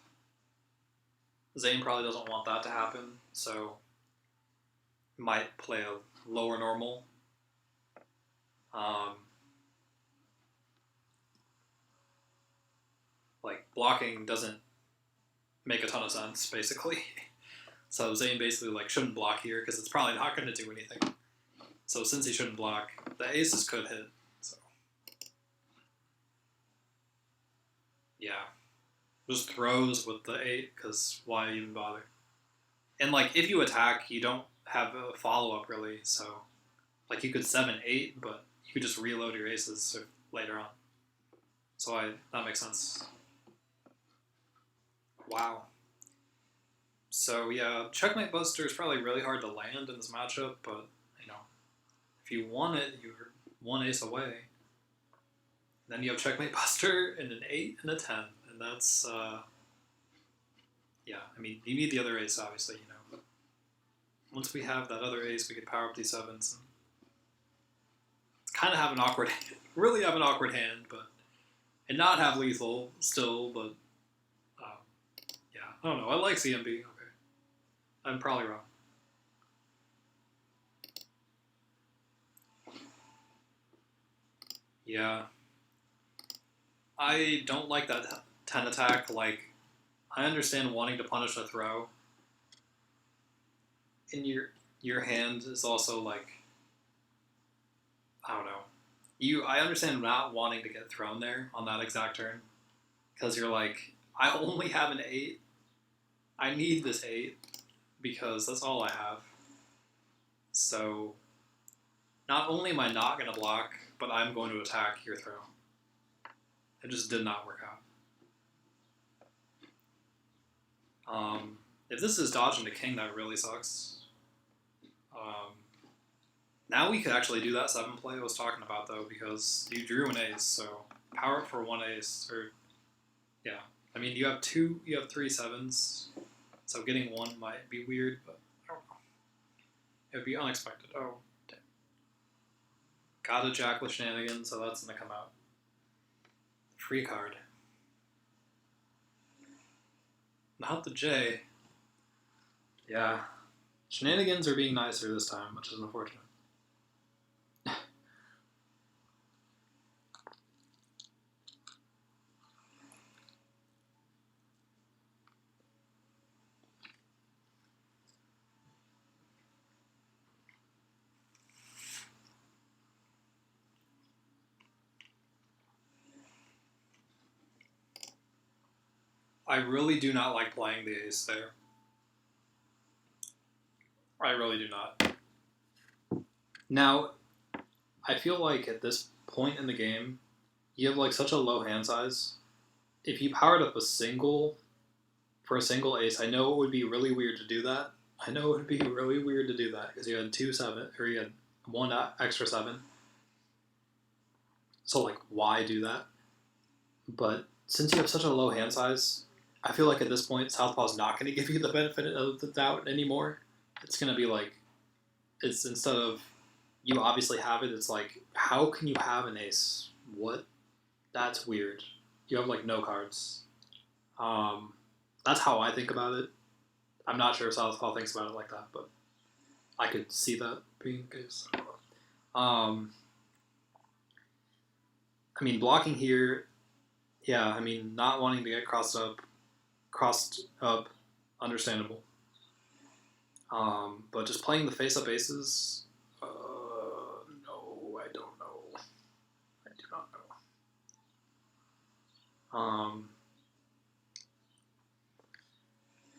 Zane probably doesn't want that to happen, so might play a lower normal. Like, blocking doesn't make a ton of sense, basically. So Zane basically shouldn't block here because it's probably not going to do anything. So since he shouldn't block, the aces could hit. So yeah, just throws with the 8 because why even bother? And if you attack, you don't have a follow up really. So you could 7-8, but you could just reload your aces later on. So that makes sense. Wow. So yeah, Checkmate Buster is probably really hard to land in this matchup, but if you want it, you're 1 ace away. Then you have Checkmate Buster and an 8 and a 10, and that's yeah. I mean, you need the other ace, obviously, But once we have that other ace, we could power up these 7s. And kind of have an awkward, really have an awkward hand, and not have lethal still, but yeah, I don't know. I like CMB. Okay, I'm probably wrong. Yeah. I don't like that 10 attack. I understand wanting to punish a throw. And your hand is also I don't know. I understand not wanting to get thrown there on that exact turn. Because you're I only have an 8. I need this 8 because that's all I have. So not only am I not going to block, but I'm going to attack your throw. It just did not work out. If this is dodging the king, that really sucks. Now we could actually do that 7 play I was talking about, though, because you drew an ace, so power up for 1 ace, or, yeah. I mean, you have 3 7s, so getting 1 might be weird, but I don't know. It would be unexpected. Oh, damn. Got a Jack with shenanigans, so that's going to come out. Free card. Not the J. Yeah. Shenanigans are being nicer this time, which is unfortunate. I really do not like playing the ace there. I really do not. Now, I feel like at this point in the game, you have like such a low hand size. If you powered up a single for a single ace, I know it would be really weird to do that. I know it would be really weird to do that because you had 2-7, or you had one extra 7. So like, why do that? But since you have such a low hand size, I feel like at this point, Southpaw's not going to give you the benefit of the doubt anymore. It's going to be like, it's instead of you obviously have it, it's like, how can you have an ace? What? That's weird. You have like no cards. That's how I think about it. I'm not sure if Southpaw thinks about it like that, but I could see that being the case. I mean, blocking here, yeah, I mean, not wanting to get crossed up, understandable. But just playing the face-up aces, no, I don't know. I do not know.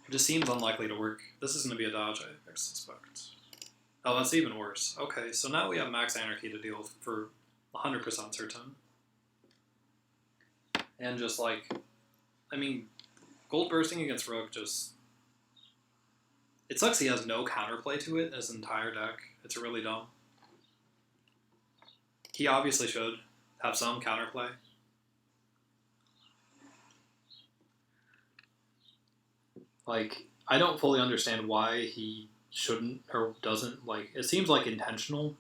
It just seems unlikely to work. This is going to be a dodge, I suspect. Oh, that's even worse. Okay, so now we have max anarchy to deal with for 100% certain. And just like, I mean, gold bursting against Rook just... It sucks he has no counterplay to it in his entire deck. It's really dumb. He obviously should have some counterplay. Like, I don't fully understand why he shouldn't or doesn't. Like, it seems like intentional.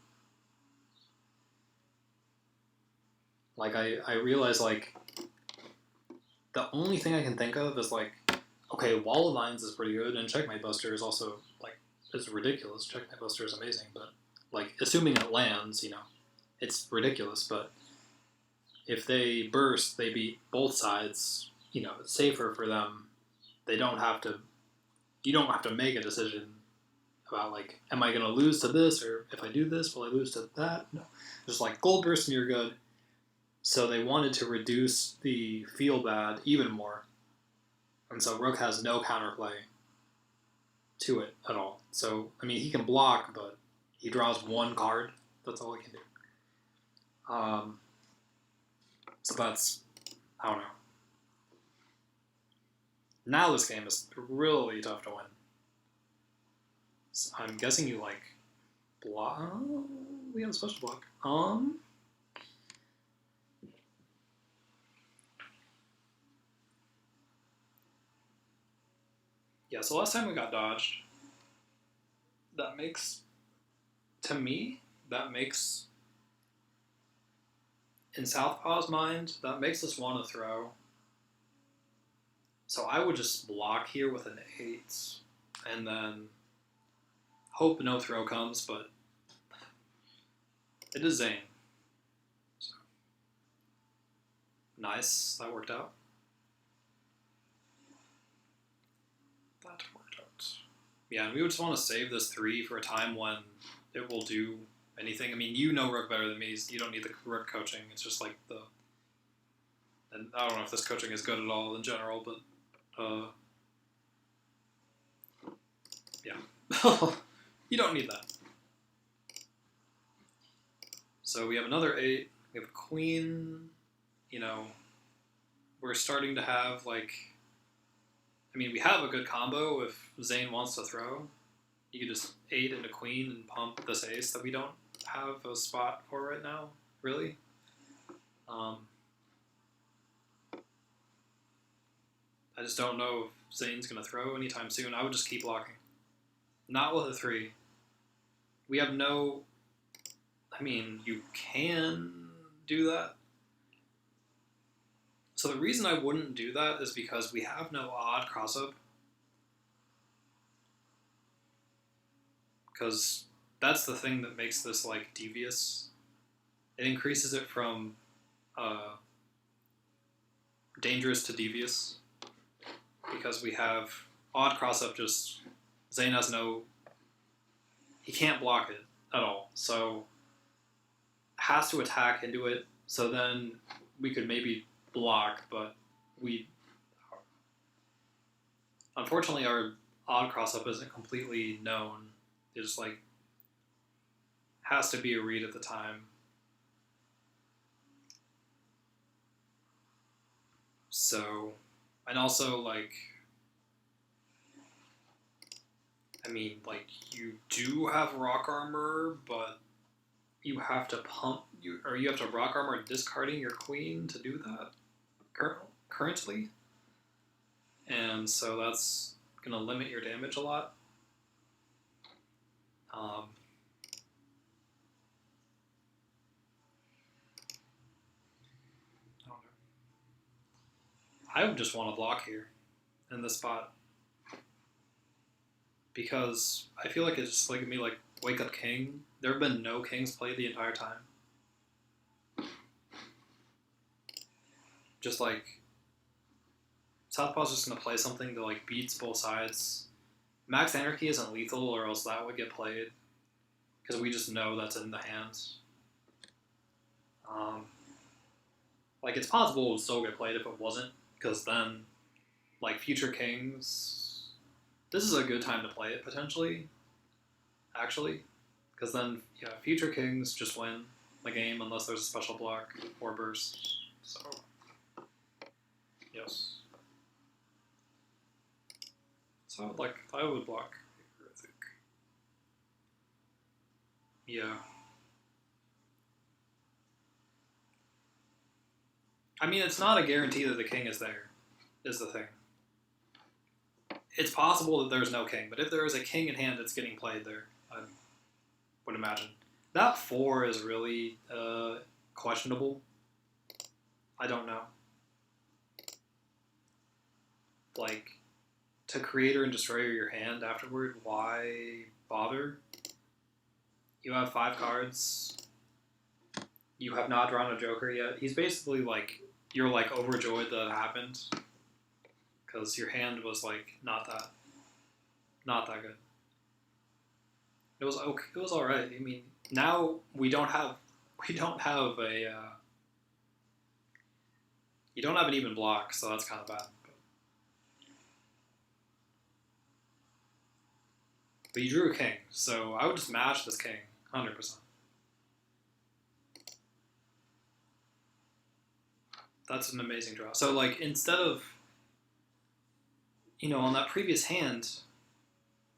Like, I realize, like, the only thing I can think of is, like, okay, Wall of Vines is pretty good, and Checkmate Buster is also, like, it's ridiculous. Checkmate Buster is amazing, but, like, assuming it lands, you know, it's ridiculous, but if they burst, they beat both sides, you know, it's safer for them. They don't have to, you don't have to make a decision about, like, am I going to lose to this, or if I do this, will I lose to that? No. Just, like, gold burst and you're good. So they wanted to reduce the feel bad even more. And so Rook has no counterplay to it at all. So, I mean, he can block, but he draws one card. That's all he can do. So that's, I don't know. Now this game is really tough to win. So I'm guessing you, like, block. Oh, we have a special block. Yeah, so last time we got dodged. That makes, to me, that makes, in Southpaw's mind, that makes us want to throw. So I would just block here with an 8, and then hope no throw comes, but it is Zane. So, nice, that worked out. That worked out. Yeah, and we would just want to save this 3 for a time when it will do anything. I mean, you know Rook better than me. You don't need the Rook coaching. It's just like the... And I don't know if this coaching is good at all in general, but... yeah. You don't need that. So we have another 8. We have a queen. You know, we're starting to have, like... I mean, we have a good combo if Zane wants to throw. You could just 8 into queen and pump this ace that we don't have a spot for right now, really. I just don't know if Zane's going to throw anytime soon. I would just keep blocking. Not with a 3. We have no... I mean, you can do that. So the reason I wouldn't do that is because we have no odd cross-up. because that's the thing that makes this like devious. It increases it from dangerous to devious, because we have odd cross up. Just Zane has no, he can't block it at all, so has to attack into it. So then we could maybe block, but we unfortunately our odd cross up isn't completely known. It just like has to be a read at the time. So, and also like, I mean, like you do have rock armor, but you have to you have to rock armor discarding your queen to do that currently, and so that's gonna limit your damage a lot. I don't know. I would just want to block here in this spot, because I feel like it's just like me like wake up king. There have been no kings played the entire time. Just like Southpaw's just gonna play something that like beats both sides. Max Anarchy isn't lethal, or else that would get played, because we just know that's in the hands. Like it's possible it would still get played if it wasn't, because then like future kings, this is a good time to play it potentially, actually, because then yeah, future kings just win the game unless there's a special block or burst. So yes. So like I would block here, I think. Yeah. I mean, it's not a guarantee that the king is there, is the thing. It's possible that there's no king, but if there is a king in hand, it's getting played there, I would imagine. That 4 is really questionable. I don't know. Like, to creator and destroyer your hand afterward, why bother? You have 5 cards. You have not drawn a Joker yet. He's basically like, you're like overjoyed that it happened, because your hand was like not that good. It was okay. It was all right. I mean, now we don't have a you don't have an even block, so that's kind of bad. But you drew a king, so I would just match this king 100%. That's an amazing draw. So like instead of, on that previous hand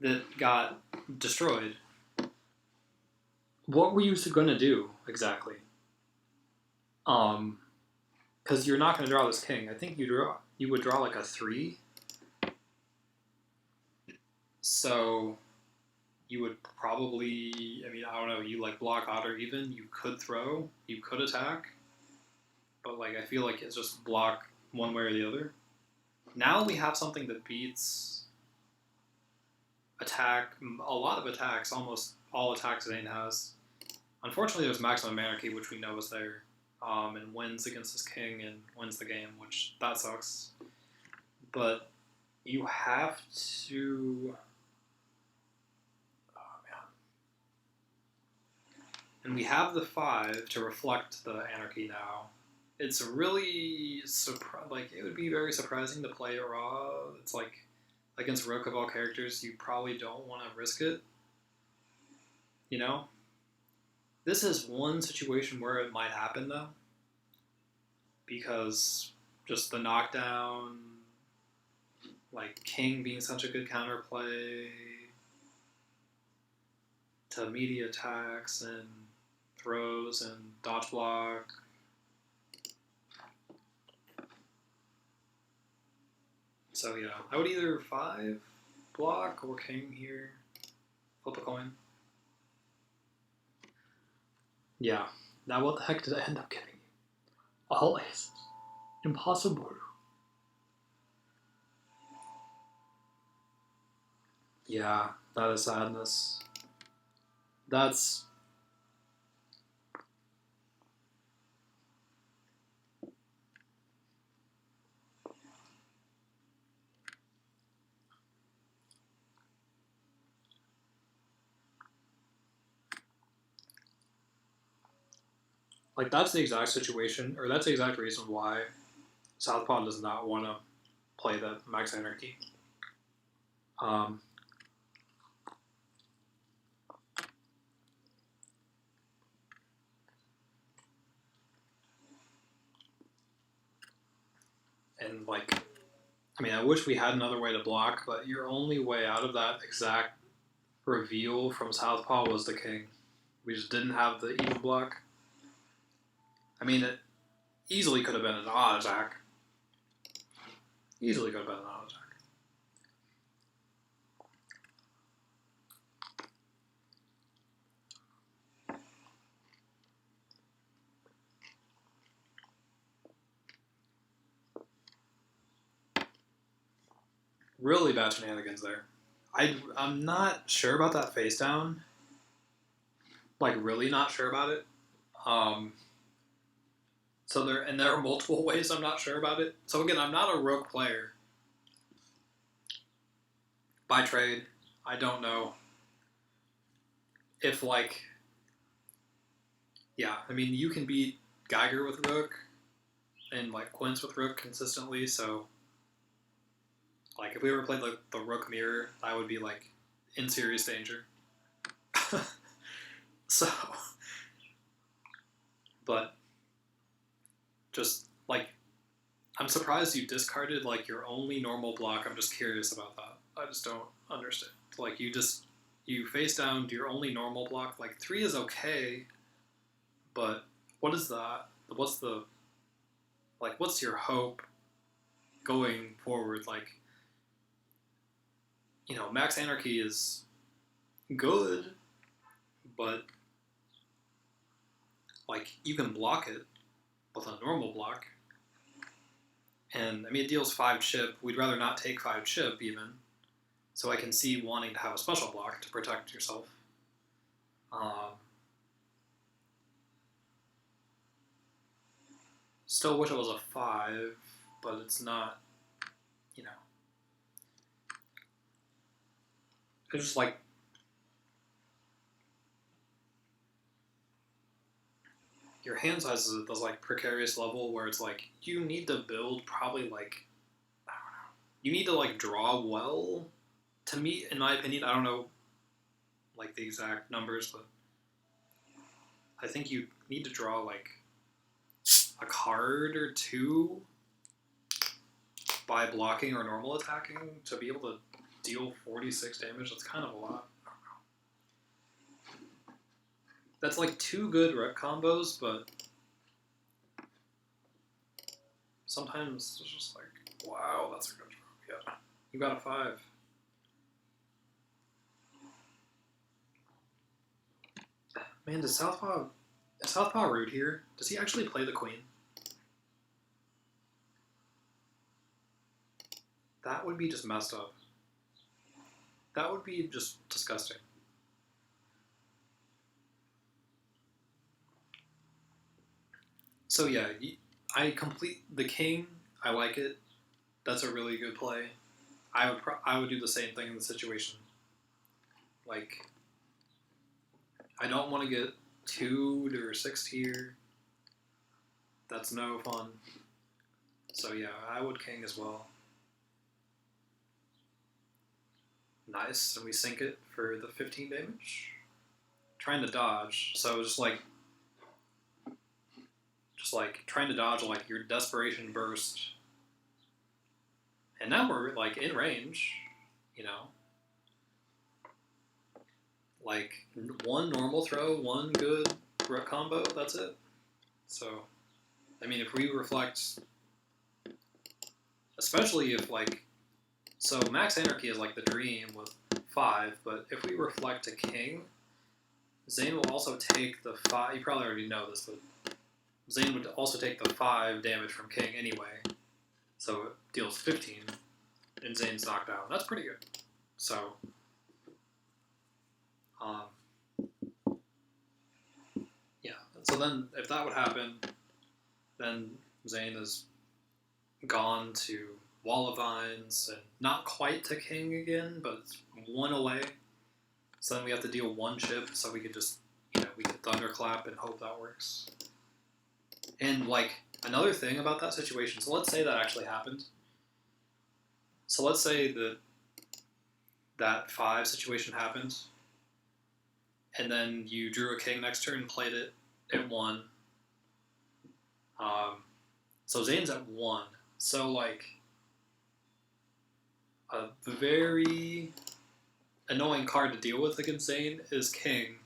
that got destroyed, what were you going to do exactly? Because you're not going to draw this king. I think you would draw like a 3. So you would probably, I mean, I don't know, you like block odd or even, you could throw, you could attack, but like I feel like it's just block one way or the other. Now we have something that beats attack, a lot of attacks, almost all attacks Zane has. Unfortunately, there's maximum anarchy, which we know is there, and wins against his king and wins the game, which that sucks. But you have to... Oh, man. And we have the 5 to reflect the anarchy now. It's really... like, it would be very surprising to play it raw. It's like, against Rook of all characters, you probably don't want to risk it. This is one situation where it might happen, though. Because just the knockdown, like king being such a good counterplay to immediate attacks and throws and dodge block. So yeah, I would either 5 block or king here. Flip a coin. Yeah. Now what the heck did I end up getting? All aces. Impossible. Yeah, that is sadness. That's... Like, that's the exact situation, or that's the exact reason why Southpaw does not want to play the Max Anarchy. And, like, I mean, I wish we had another way to block, but your only way out of that exact reveal from Southpaw was the king. We just didn't have the even block. I mean, it easily could have been an odd attack. Easily could have been an odd attack. Really bad shenanigans there. I'm not sure about that face down. Like, really not sure about it. So there are multiple ways I'm not sure about it. So again, I'm not a rook player. By trade, I don't know if, like... Yeah, I mean, you can beat Geiger with rook and, like, Quince with rook consistently, so... Like, if we ever played, like, the rook mirror, I would be, like, in serious danger. So... But... Just, like... I'm surprised you discarded, like, your only normal block. I'm just curious about that. I just don't understand. Like, you face down your only normal block. Like, 3 is okay, but what is that? What's the... Like, what's your hope going forward? Like, you know, Max Anarchy is good, but, like, you can block it with a normal block. And, I mean, it deals 5 chip. We'd rather not take 5 chip, even. So I can see wanting to have a special block to protect yourself. Still wish it was a 5, but it's not, you know. It's just like... Your hand size is at this, like, precarious level where it's like, you need to build probably, like... I don't know. You need to, like, draw well. To me, in my opinion, I don't know, like, the exact numbers, but I think you need to draw, like, a card or 2 by blocking or normal attacking to be able to deal 46 damage. That's kind of a lot. I don't know. That's, like, 2 good rep combos, but sometimes it's just like, wow, that's a good job. Yeah, you got a 5. Man, does Southpaw root here? Does he actually play the queen? That would be just messed up. That would be just disgusting. So yeah, I complete the king. I like it. That's a really good play. I would do the same thing in the situation. Like, I don't want to get 2'd or 6'd here. That's no fun. So yeah, I would king as well. Nice, and we sink it for the 15 damage. Trying to dodge, so just like trying to dodge, like, your desperation burst. And now we're, like, in range, you know. Like, 1 normal throw, 1 good rook combo, that's it. So, I mean, if we reflect, especially if, like, so Max Anarchy is, like, the dream with 5, but if we reflect a king, Zane will also take the 5, you probably already know this, but Zane would also take the 5 damage from king anyway, so it deals 15, and Zane's knocked out. That's pretty good. So, So then, if that would happen, then Zane is gone to Wall of Vines and not quite to King again, but it's one away. So then we have to deal one chip, so we could just, we could Thunderclap and hope that works. And, another thing about that situation, so let's say that actually happened. So let's say that 5 situation happened, and then you drew a King next turn, played it, it won. So Zane's at 1. So, a very annoying card to deal with against Zane is King,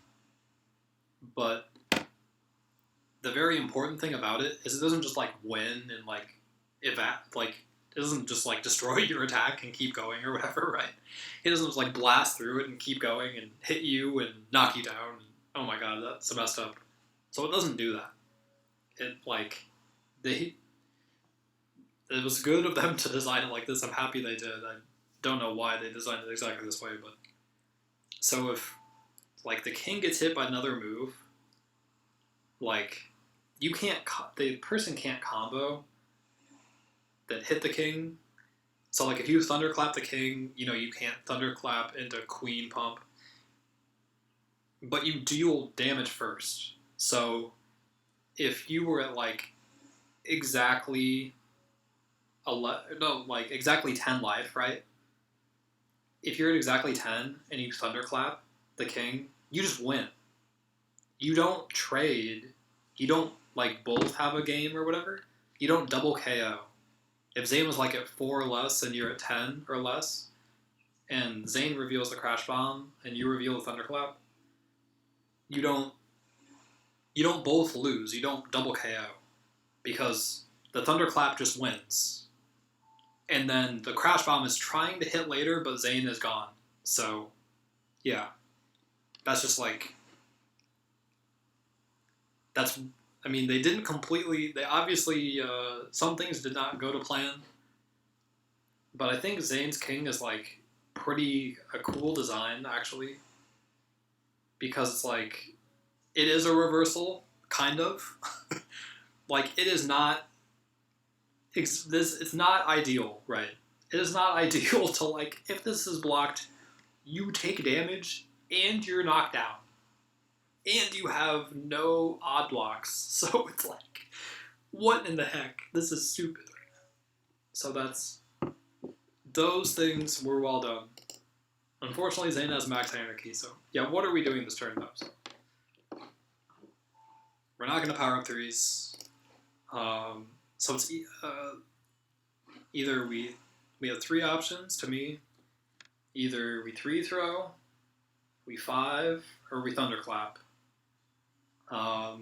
but the very important thing about it is it doesn't just, win and, it doesn't just, destroy your attack and keep going or whatever, right? It doesn't just, blast through it and keep going and hit you and knock you down. And, oh my god, that's messed up. So it doesn't do that. It was good of them to design it like this. I'm happy they did. I don't know why they designed it exactly this way, but... So if, the King gets hit by another move, you can't... The person can't combo that hit the King. So, if you Thunderclap the King, you can't Thunderclap into Queen Pump. But you deal damage first. So, if you were at, exactly... exactly 10 life, right? If you're at exactly 10 and you Thunderclap the King, you just win. You don't trade. You don't, both have a game or whatever. You don't double KO. If Zane was, at 4 or less and you're at 10 or less, and Zane reveals the Crash Bomb and you reveal the Thunderclap, you don't both lose. You don't double KO. Because the Thunderclap just wins. And then the Crash Bomb is trying to hit later, but Zane is gone. So, yeah. That's just they didn't completely... They obviously... some things did not go to plan. But I think Zane's King is, pretty... a cool design, actually. Because it's it is a reversal, kind of. It is not... It's not ideal, right? It is not ideal to, if this is blocked, you take damage, and you're knocked out. And you have no odd blocks. So it's what in the heck? This is stupid. So those things were well done. Unfortunately, Zane has max anarchy, so... Yeah, what are we doing this turn, though? So, we're not going to power up 3s. So it's either we have 3 options to me. Either we 3-throw, we 5, or we Thunderclap. I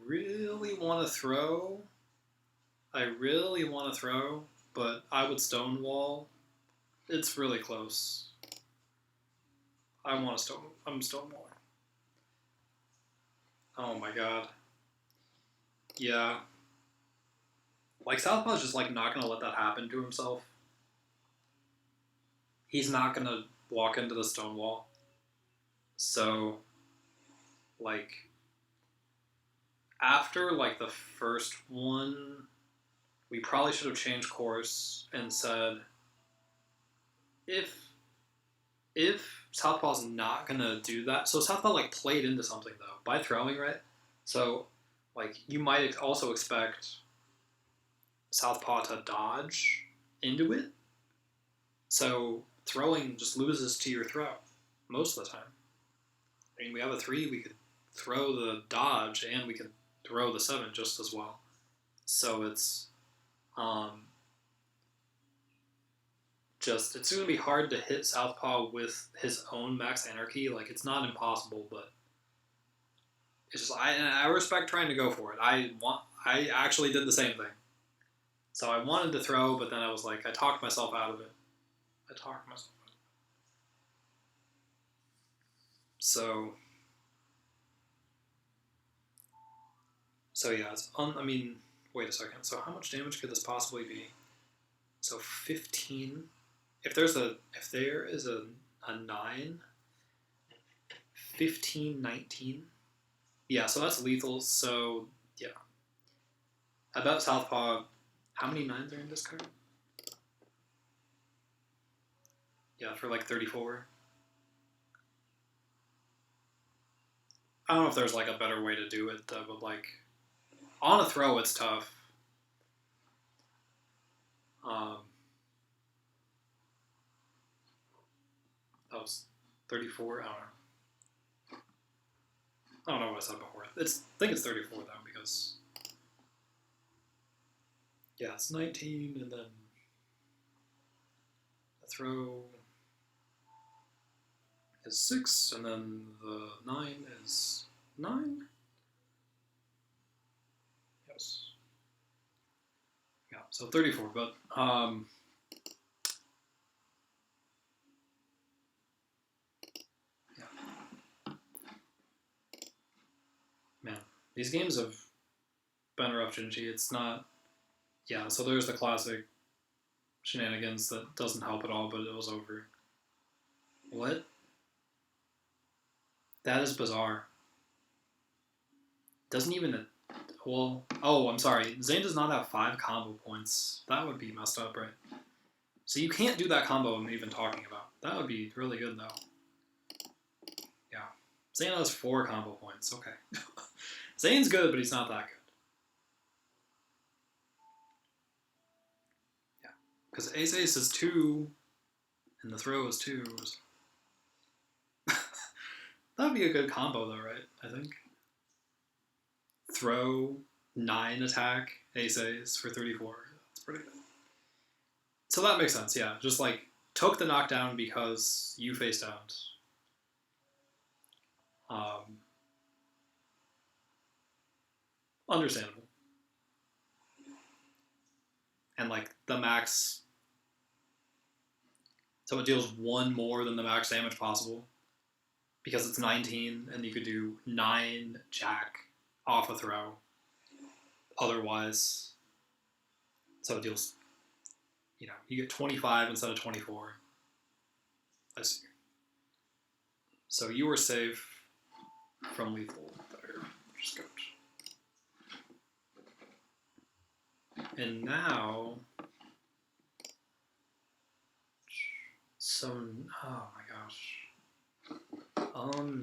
really want to throw. But I would Stonewall. It's really close. I'm Stonewalling. Oh my god. Yeah. Southpaw's just, not gonna let that happen to himself. He's not gonna walk into the Stonewall. So, after, the first one, we probably should have changed course and said, if Southpaw's not gonna do that, so Southpaw, played into something, though, by throwing, right? So, you might also expect Southpaw to dodge into it. So, throwing just loses to your throw, most of the time. I mean, we have a 3, we could throw the dodge, and we could throw the 7 just as well. So it's it's going to be hard to hit Southpaw with his own max anarchy. It's not impossible, but it's just I respect trying to go for it. I actually did the same thing. So I wanted to throw, but then I was I talked myself out of it. So yeah, wait a second. So how much damage could this possibly be? So 15. If there is a 9, 15, 19. Yeah, so that's lethal, so yeah. I bet Southpaw, how many 9s are in this card? Yeah, for like 34. I don't know if there's like a better way to do it, but like on a throw it's tough. That was 34. I don't know what I said before. I think it's 34 though because yeah, it's 19 and then the throw is 6 and then the 9 is 9. Yes. Yeah, so 34, but yeah. Man, these games have been rough, Gingy. It's not. Yeah, so there's the classic shenanigans that doesn't help at all, but it was over. What? That is bizarre. Doesn't even. Well, oh, I'm sorry. Zane does not have 5 combo points. That would be messed up, right? So you can't do that combo I'm even talking about. That would be really good, though. Yeah. Zane has 4 combo points. Okay. Zane's good, but he's not that good. Yeah. Because ace-ace is 2, and the throw is 2. That would be a good combo, though, right? I think. Throw, 9 attack, ace-ace for 34. That's pretty good. So that makes sense, yeah. Just like, took the knockdown because you face downed. Understandable. And like the max, so it deals 1 more than the max damage possible because it's 19 and you could do 9 jack off a throw otherwise. So it deals, you get 25 instead of 24. I see. So you were safe from lethal there. Just go. And now, so, oh my gosh.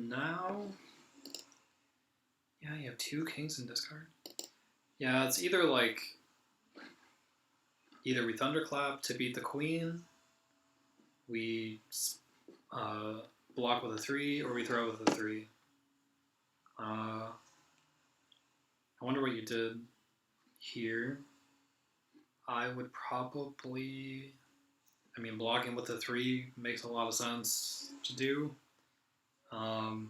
Now, yeah, you have 2 kings in discard. Yeah, it's either like, either we thunderclap to beat the queen, we block with a 3, or we throw with a 3. I wonder what you did here. I would probably, blocking with a 3 makes a lot of sense to do. I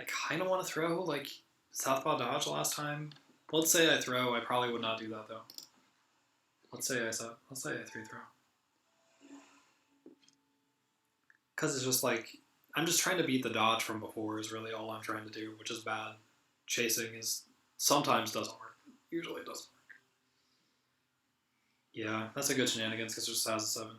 kind of want to throw, like, Southpaw dodge last time. Let's say I throw, I probably would not do that, though. Let's say I 3-throw. Because it's just like, I'm just trying to beat the dodge from before is really all I'm trying to do, which is bad. Chasing is sometimes doesn't work. Usually it doesn't work. Yeah, that's a good shenanigans because it just has a 7.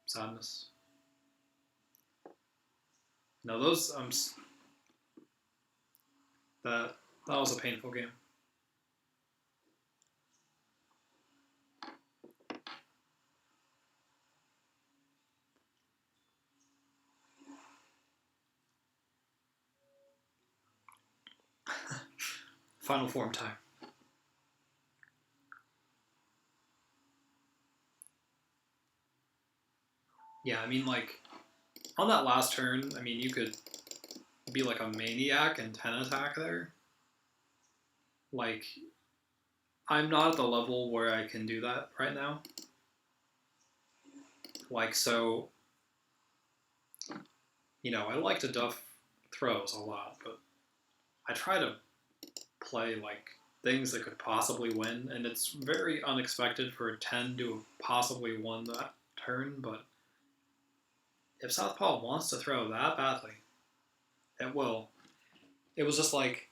Sadness. No, those, that was a painful game. Final form time. Yeah, like, on that last turn, you could be like a maniac and 10 attack there. Like, I'm not at the level where I can do that right now. Like, so, I like to duff throws a lot, but I try to play, like, things that could possibly win, and it's very unexpected for a 10 to have possibly won that turn, but if Southpaw wants to throw that badly, it will. It was just like,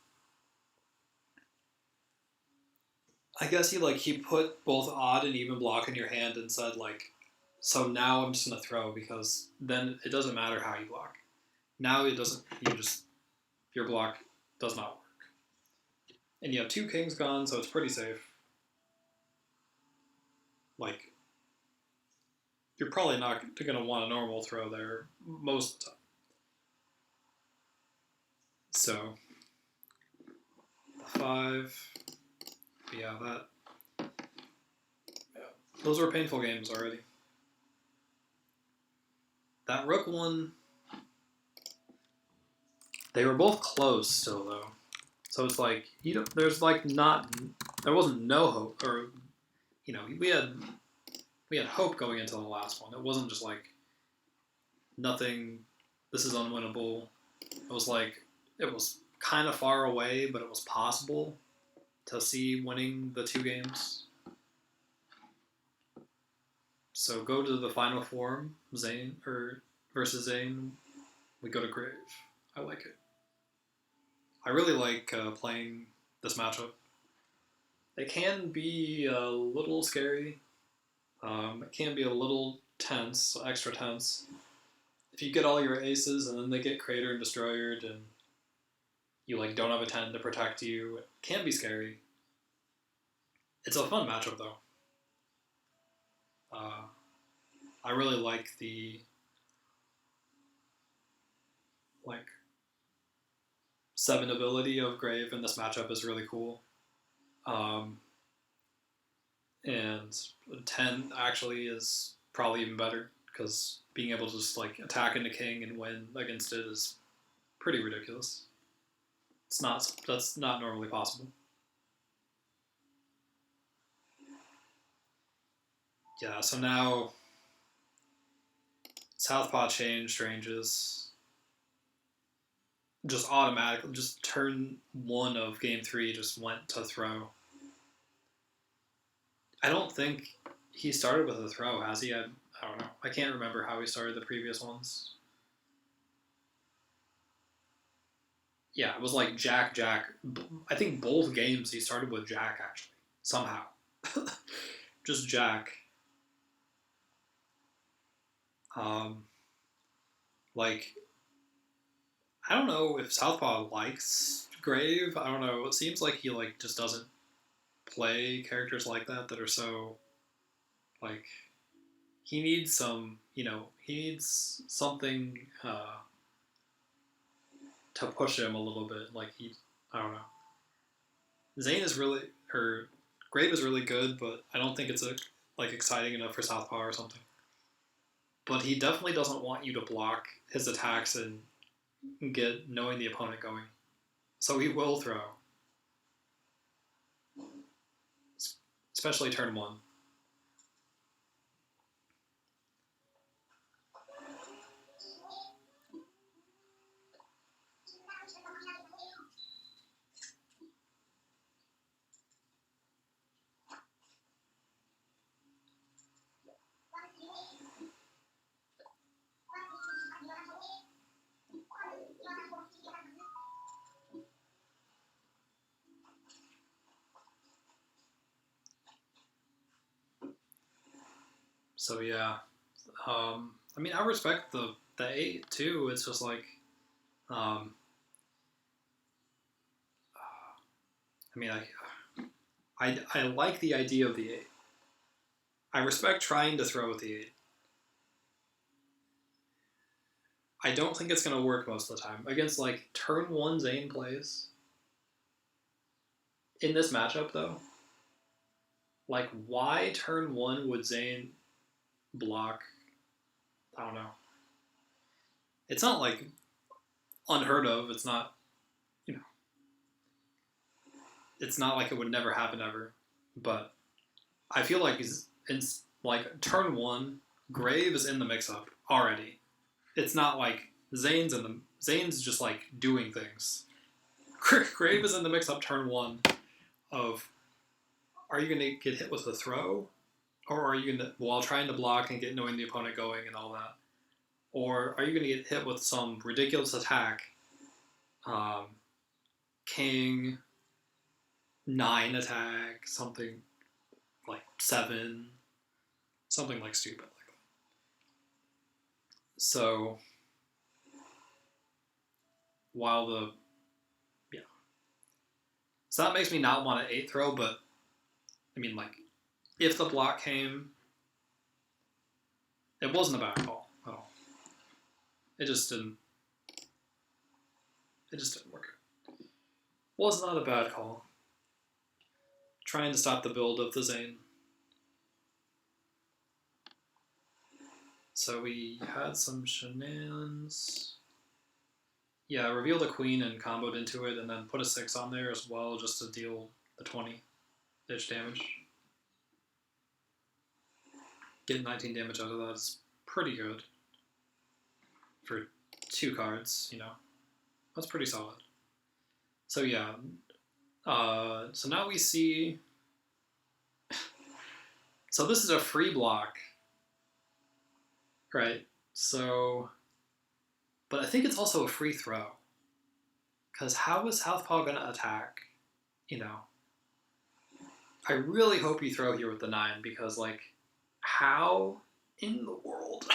I guess he put both odd and even block in your hand and said like, so now I'm just gonna throw because then it doesn't matter how you block. Now it doesn't. Your block does not work, and you have 2 kings gone, so it's pretty safe. Like, you're probably not gonna want a normal throw there most of the time. So 5, yeah, those were painful games already. That rook one, they were both close still though. So it's like there's like there wasn't no hope, or we had hope going into the last one. It wasn't just like nothing. This is unwinnable. It was like it was kind of far away, but it was possible to see winning the 2 games. So go to the final form, Zane versus Zane. We go to Grave. I like it. I really like playing this matchup. It can be a little scary. It can be a little tense, extra tense. If you get all your aces and then they get Crater and Destroyered and you don't have a 10 to protect you, it can be scary. It's a fun matchup though. I really like the 7 ability of Grave in this matchup is really cool. And 10 actually is probably even better because being able to just attack into king and win against it is pretty ridiculous. That's not normally possible. Yeah, so now Southpaw changed ranges. Just automatically, just turn 1 of game 3 just went to throw. I don't think he started with a throw, has he? I don't know. I can't remember how he started the previous ones. Yeah, it was like Jack. I think both games he started with Jack, actually. Somehow. Just Jack. I don't know if Southpaw likes Grave. I don't know. It seems like he just doesn't play characters like that are so he needs he needs something to push him a little bit. I don't know. Zane is really Grave is really good, but I don't think it's exciting enough for Southpaw or something. But he definitely doesn't want you to block his attacks and get knowing the opponent going. So he will throw. Especially turn 1. So yeah, I mean, I respect the 8 too. It's just I mean, I like the idea of the 8. I respect trying to throw with the 8. I don't think it's gonna work most of the time against turn 1 Zane plays. In this matchup though, why turn 1 would Zane block? I don't know. It's not unheard of. It's not, it's not like it would never happen ever. But I feel like in turn 1, Grave is in the mix-up already. It's not like Zane's just doing things. Grave is in the mix-up turn 1 of, are you going to get hit with a throw? Or are you going to, while trying to block and knowing the opponent going and all that? Or are you going to get hit with some ridiculous attack? King, 9 attack, something like 7, something like stupid like that. So while the so that makes me not want an 8 throw, but I mean, like, if the block came, it wasn't a bad call at all. It just didn't work out. Was not a bad call. Trying to stop the build of the Zane. So we had some shenanigans. Yeah, reveal the queen and comboed into it, and then put a 6 on there as well, just to deal the 20-ish damage. Getting 19 damage out of that is pretty good. For 2 cards, you know. That's pretty solid. So yeah. So now we see... So this is a free block. Right? So... But I think it's also a free throw. Because how is Southpaw going to attack? You know. I really hope you throw here with the 9, because, like, how in the world?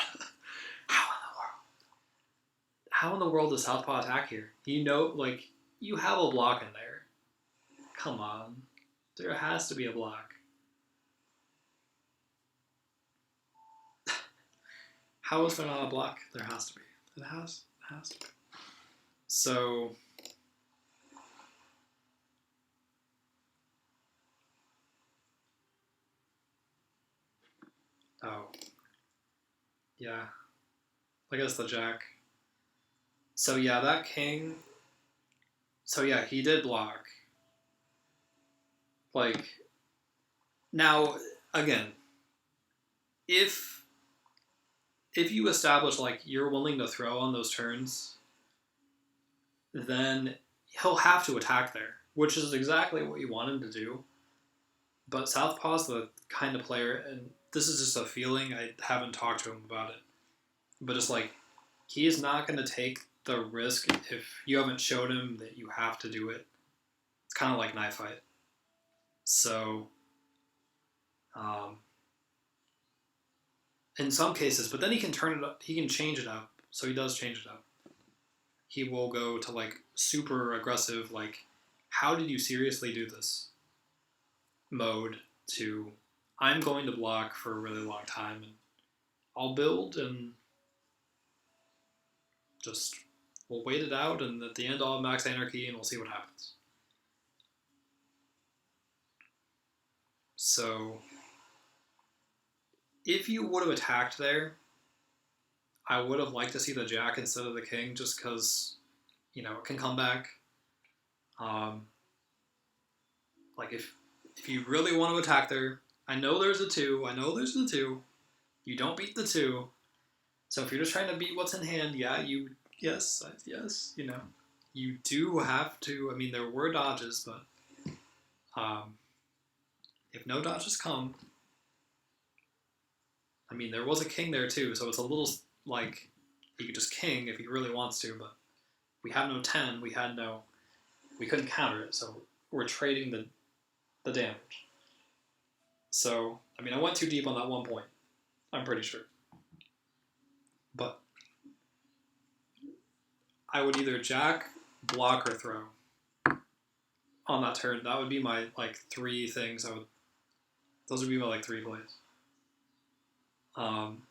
How in the world does Southpaw attack here? You know, like, you have a block in there. Come on. There has to be a block. How is there not a block? There has to be. It has to be. So... Oh. Yeah. I guess the jack. So yeah, that king... So yeah, he did block. Like... Now, again, if you establish, like, you're willing to throw on those turns, then he'll have to attack there, which is exactly what you want him to do. But Southpaw's the kind of player, and this is just a feeling, I haven't talked to him about it, but it's like, he is not going to take the risk if you haven't showed him that you have to do it. It's kind of like knife fight. So, in some cases, but then he can turn it up, he can change it up, so he does change it up. He will go to, like, super aggressive, like, how did you seriously do this mode, to I'm going to block for a really long time, and I'll build, and just we'll wait it out, and at the end I'll have max anarchy, and we'll see what happens. So if you would have attacked there, I would have liked to see the jack instead of the king, just because, you know, it can come back. Like, if you really want to attack there, I know there's a 2, you don't beat the 2, so if you're just trying to beat what's in hand, yeah, yes, you know, you do have to, I mean, there were dodges, but, if no dodges come, I mean, there was a king there too, so it's a little, like, he could just king if he really wants to, but we had no 10, we couldn't counter it, so we're trading the damage. So, I mean, I went too deep on that one point, I'm pretty sure. But I would either jack, block, or throw on that turn. That would be my, like, 3 things those would be my, like, 3 plays. And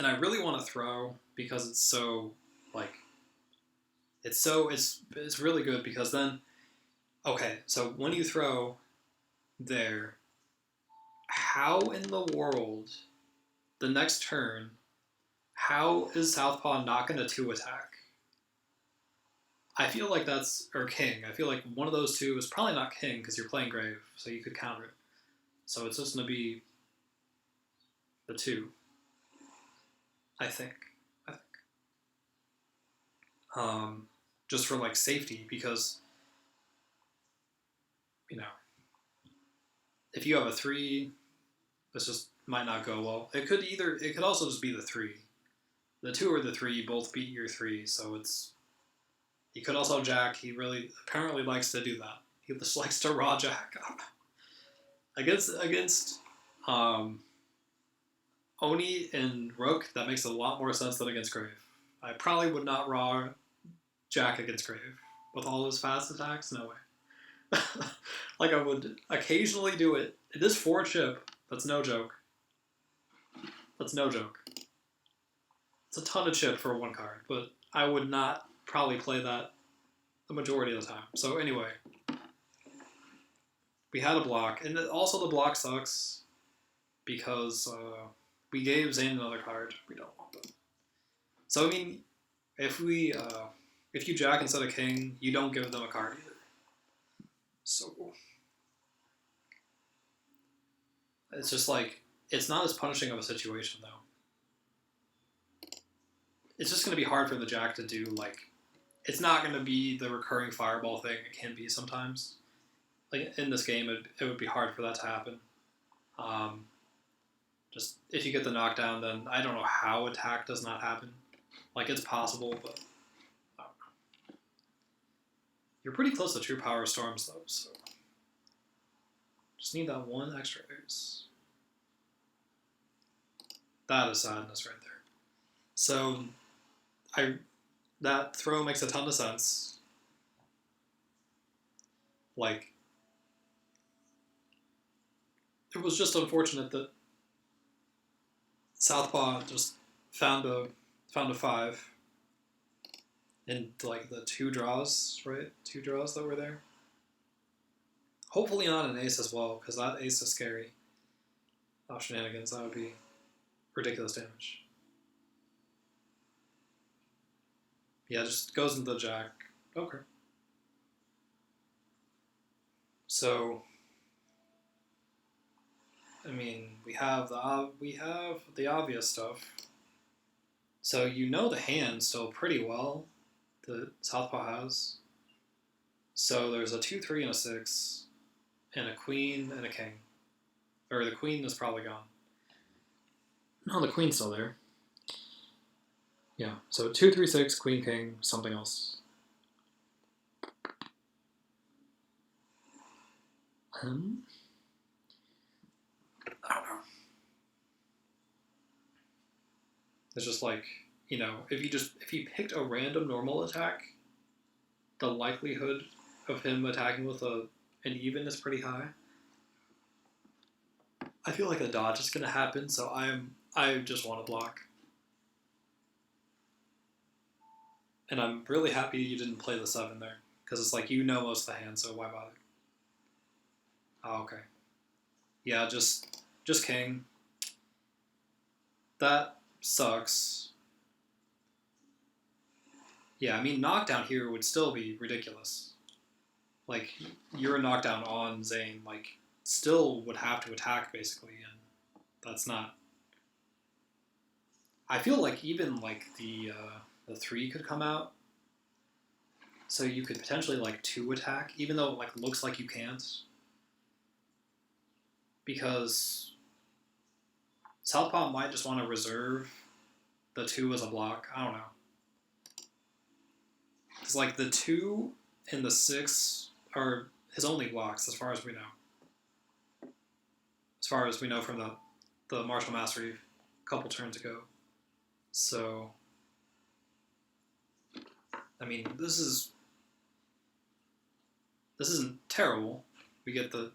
I really want to throw because it's so, like, it's really good, because then, okay, so when you throw there, how in the world, the next turn, how is Southpaw not going to 2 attack? I feel like that's, or king, I feel like one of those 2 is probably not king, because you're playing grave, so you could counter it. So it's just going to be the 2. I think. Just for, like, safety, because, you know, if you have a 3, this just might not go well. It could also just be the 3. The 2 or the 3 both beat your 3, so it's, he could also jack. He really apparently likes to do that. He just likes to raw jack. Against Oni and Rook, that makes a lot more sense than against Grave. I probably would not raw jack against Grave. With all his fast attacks, no way. Like, I would occasionally do it. It is 4 chip. That's no joke. That's no joke. It's a ton of chip for 1 card, but I would not probably play that the majority of the time. So anyway, we had a block, and also the block sucks because we gave Zane another card. We don't want them. So I mean, if you jack instead of king, you don't give them a card either. So it's just like, it's not as punishing of a situation though. It's just going to be hard for the jack to do, like, it's not going to be the recurring fireball thing it can be sometimes. Like, in this game, it would be hard for that to happen. Just, if you get the knockdown, then I don't know how attack does not happen. Like, it's possible, but I don't know. You're pretty close to true power storms, though, so just need that 1 extra ace. That is sadness right there. So that throw makes a ton of sense. Like, it was just unfortunate that Southpaw just found a 5 in, like, the 2 draws, right? 2 draws that were there. Hopefully not an ace as well, because that ace is scary. Oh, shenanigans, that would be ridiculous damage. Yeah, just goes into the jack. Okay. So, I mean, we have the obvious stuff. So you know the hand still pretty well that Southpaw has. So there's a 2-3 and a 6, and a queen and a king. Or the queen is probably gone. No, the queen's still there. Yeah, so 2, 3, 6, queen, king, something else. I don't know. It's just like, you know, if you picked a random normal attack, the likelihood of him attacking with an even is pretty high. I feel like a dodge is going to happen, so I just want to block. And I'm really happy you didn't play the 7 there, because it's like, you know most of the hand, so why bother? Oh, okay. Yeah, just king. That sucks. Yeah, I mean, knockdown here would still be ridiculous. Like, you're a knockdown on Zane, like, still would have to attack, basically, and that's not... I feel like even, like, the 3 could come out, so you could potentially, like, 2 attack, even though it, like, looks like you can't. Because Southpaw might just want to reserve the 2 as a block. I don't know. Because, like, the 2 and the 6 are his only blocks, as far as we know. As far as we know from the Martial Mastery a couple turns ago. So, I mean, this isn't terrible. We get the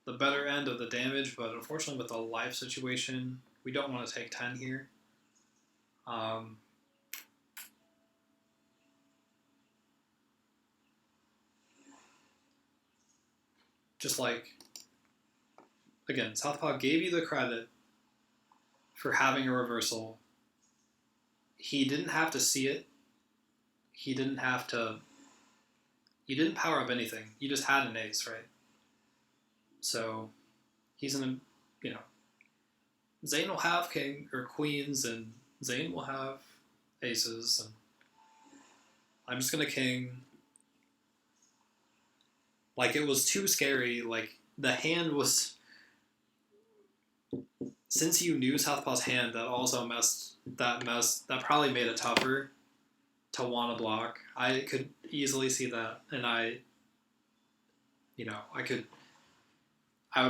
better end of the damage, but unfortunately with the life situation, we don't want to take 10 here. Just like, again, Southpaw gave you the credit for having a reversal. He didn't have to see it. He didn't have to... You didn't power up anything. You just had an ace, right? So, he's in a, Zane will have king or queens, and Zane will have aces, and I'm just gonna king. Like, it was too scary. Like, the hand was... Since you knew Southpaw's hand, that also that probably made it tougher to want to block. I could easily see that, and I would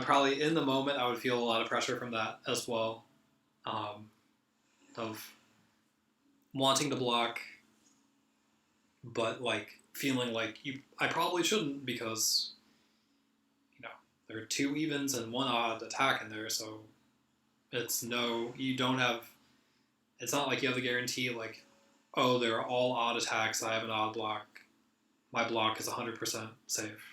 probably, in the moment, I would feel a lot of pressure from that as well, of wanting to block, but like feeling like I probably shouldn't because there are 2 evens and 1 odd attack in there, so it's not like you have the guarantee like, oh, they're all odd attacks, I have an odd block, my block is 100% safe.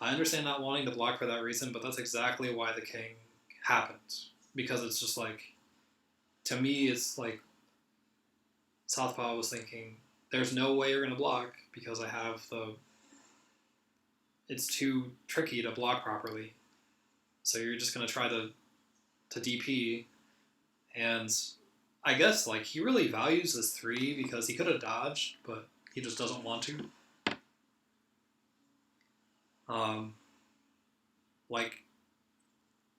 I understand not wanting to block for that reason, but that's exactly why the king happened. Because it's just like, to me, it's like Southpaw was thinking, there's no way you're going to block because I have it's too tricky to block properly. So you're just going to try to DP. And I guess like he really values this 3 because he could have dodged, but he just doesn't want to. Like,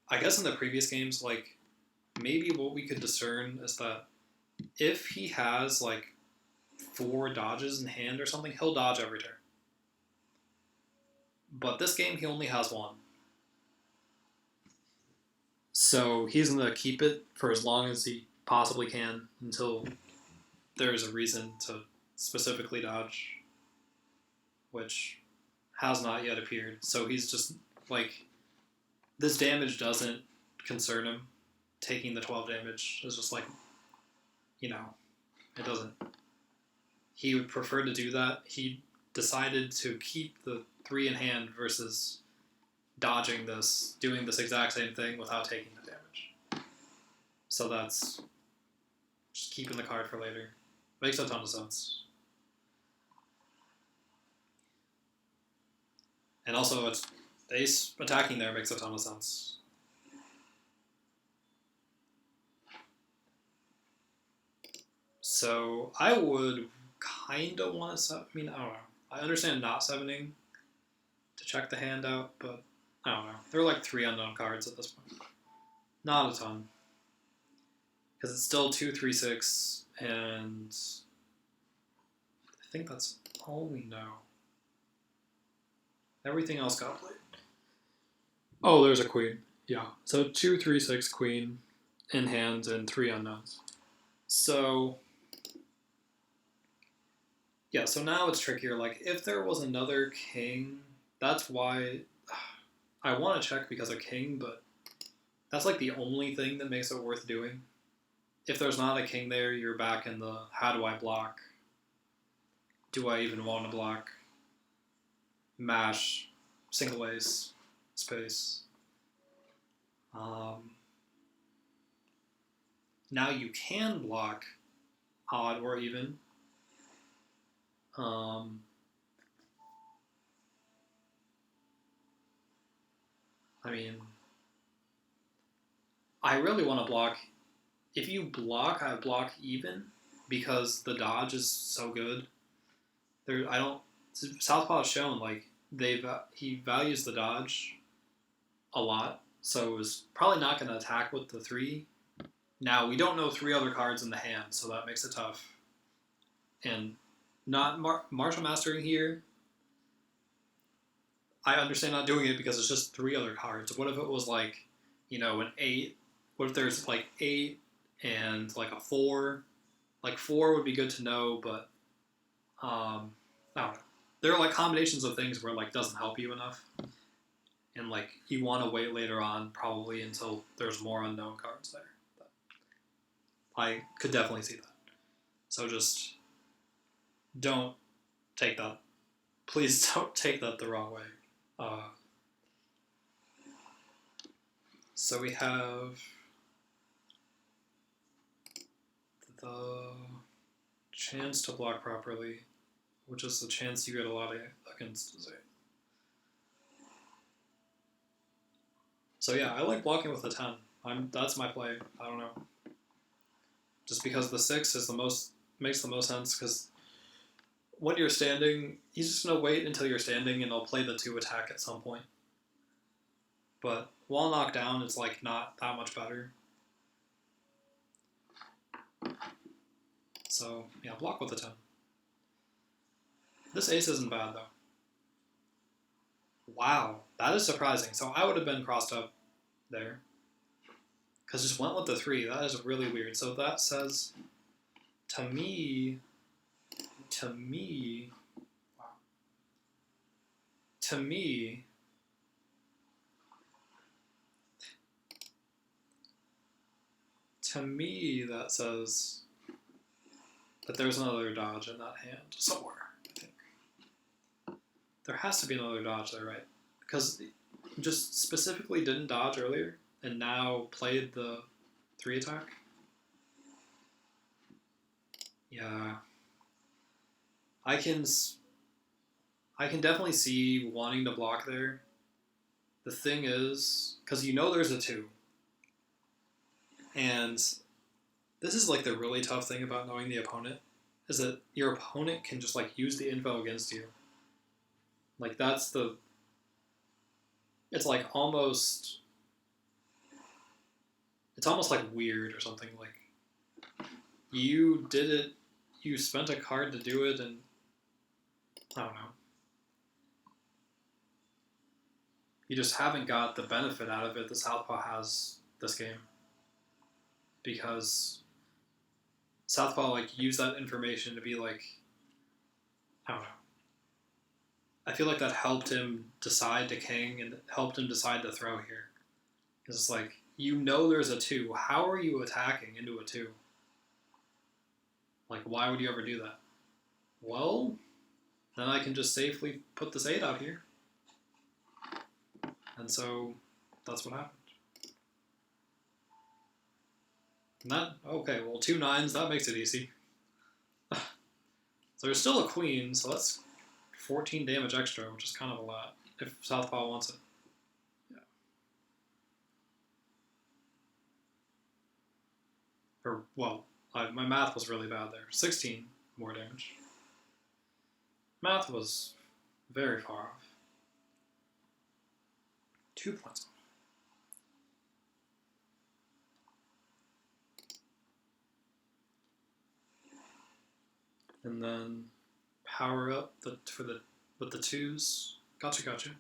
I guess in the previous games, like, maybe what we could discern is that if he has, like, 4 dodges in hand or something, he'll dodge every turn. But this game, he only has 1. So he's going to keep it for as long as he possibly can until there's a reason to specifically dodge, which has not yet appeared. So he's just, like, this damage doesn't concern him. Taking the 12 damage is just like, it doesn't. He would prefer to do that. He decided to keep the 3 in hand versus dodging this, doing this exact same thing without taking the damage. So that's just keeping the card for later. Makes a ton of sense. And also, it's ace attacking there makes a ton of sense. So I would kind of want to I don't know. I understand not 7ing to check the hand out, but I don't know. There are like 3 unknown cards at this point. Not a ton. Because it's still 2, 3, 6, and I think that's all we know. Everything else got played. Oh, there's a queen. Yeah. So 2, 3, 6 queen in hand and 3 unknowns. So yeah, so now it's trickier. Like, if there was another king, that's why I want to check because of king, but that's like the only thing that makes it worth doing. If there's not a king there, you're back in the how do I block? Do I even want to block? Mash, single ace, space. Now you can block odd or even. I mean, I really want to block. If you block, I block even because the dodge is so good. Southpaw has shown like he values the dodge a lot, so is probably not going to attack with the 3. Now we don't know 3 other cards in the hand, so that makes it tough. And not martial mastering here. I understand not doing it because it's just 3 other cards. What if it was like, an 8? What if there's like 8 and like a 4? Like 4 would be good to know, but I don't know. There are like combinations of things where it like doesn't help you enough, and like you want to wait later on probably until there's more unknown cards there. But I could definitely see that. So just don't take that. Please don't take that the wrong way. So we have the chance to block properly, which is the chance you get a lot against Zay. So yeah, I like blocking with the 10. That's my play. I don't know. Just because the 6 is makes the most sense, because when you're standing, he's just going to wait until you're standing and he'll play the 2 attack at some point. But while knocked down, it's like not that much better. So, yeah, block with the 10. This ace isn't bad, though. Wow, that is surprising. So I would have been crossed up there. Because just went with the 3. That is really weird. So that says, to me, wow. To me, that says that there's another dodge in that hand somewhere, I think. There has to be another dodge there, right? Because just specifically didn't dodge earlier and now played the 3 attack. Yeah. I can definitely see wanting to block there. The thing is, because you know there's a 2. And this is like the really tough thing about knowing the opponent, is that your opponent can just like use the info against you. Like that's the, it's like almost, it's almost like weird or something. Like you did it, you spent a card to do it, and I don't know. You just haven't got the benefit out of it that Southpaw has this game. Because Southpaw like used that information to be like, I don't know. I feel like that helped him decide to king and helped him decide to throw here. Because it's like, you know there's a 2. How are you attacking into a 2? Like, why would you ever do that? Well, then I can just safely put this 8 out here. And so, that's what happened. And that, okay, well, 2 9s, that makes it easy. So there's still a queen, so that's 14 damage extra, which is kind of a lot, if Southpaw wants it. Yeah. Or, well, my math was really bad there. 16 more damage. Math was very far off. 2 points off. And then power up with the 2s. Gotcha.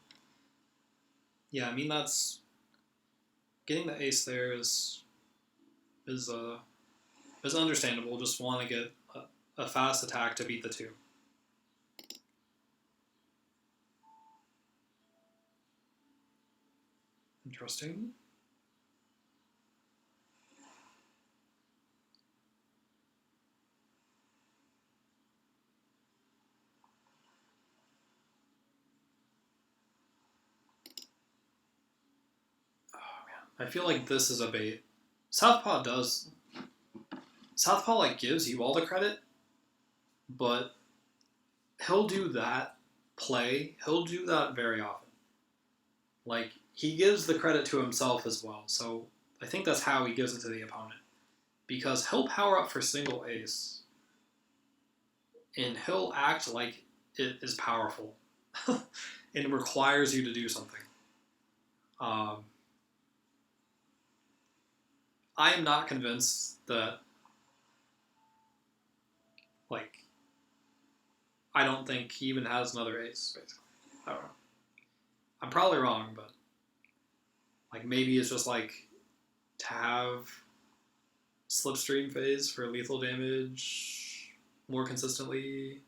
Yeah, I mean that's getting the ace there is understandable. Just want to get a fast attack to beat the 2. Interesting. Oh man, I feel like this is a bait. Southpaw like gives you all the credit, but he'll do that play. He'll do that very often. Like he gives the credit to himself as well. So I think that's how he gives it to the opponent. Because he'll power up for single ace, and he'll act like it is powerful and requires you to do something. I am not convinced that, like, I don't think he even has another ace, basically. I don't know. I'm probably wrong, but, like, maybe it's just, like, to have Slipstream phase for lethal damage more consistently.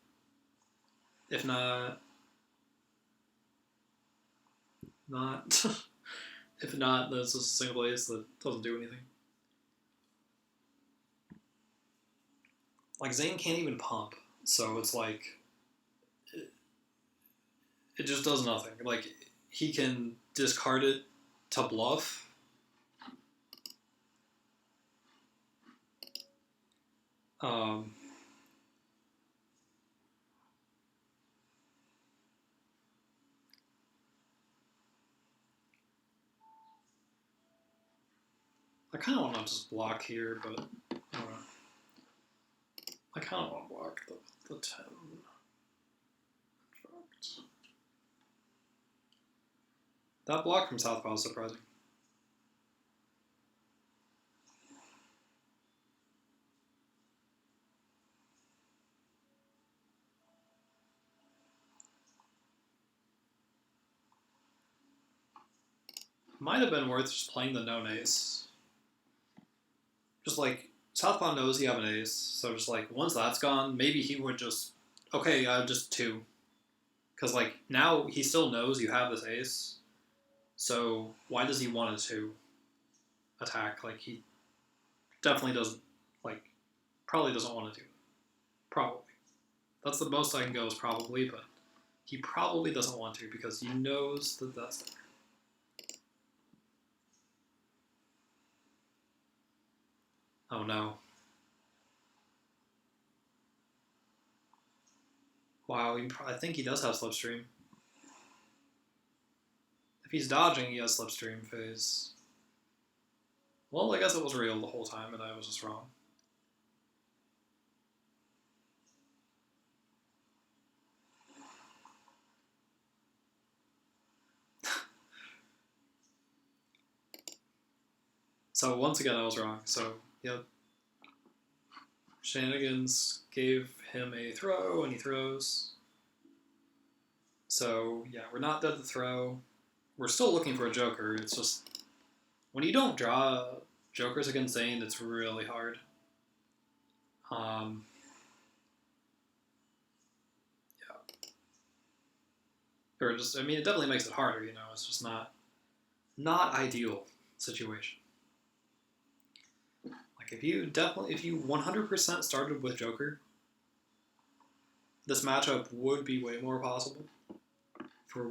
If not... if not, then it's just a single ace that doesn't do anything. Like, Zane can't even pump, so it's like... It just does nothing. Like, he can discard it to bluff. I kind of want to just block here, but I don't know. I kind of want to block the 10. That block from Southpaw is surprising. might have been worth just playing the known ace. Just like, Southpaw knows you have an ace, so just like, once that's gone, maybe he would just, okay, just 2. Because like, now he still knows you have this ace, so why does he want to attack? Like, he definitely doesn't, like, probably doesn't want to do it. Probably. That's the most I can go is probably, but he probably doesn't want to because he knows that that's there. Oh no. Wow, I think he does have Slipstream. If he's dodging, he has Slipstream phase. Well, I guess it was real the whole time and I was just wrong. So once again, I was wrong. So, yep. Shenanigans gave him a throw, and he throws. So, yeah, we're not dead to throw. We're still looking for a joker. It's just, when you don't draw jokers against Zane, it's really hard. Yeah. Or just, I mean, it definitely makes it harder, you know. It's just not ideal situation. Like, if you 100% started with Joker, this matchup would be way more possible for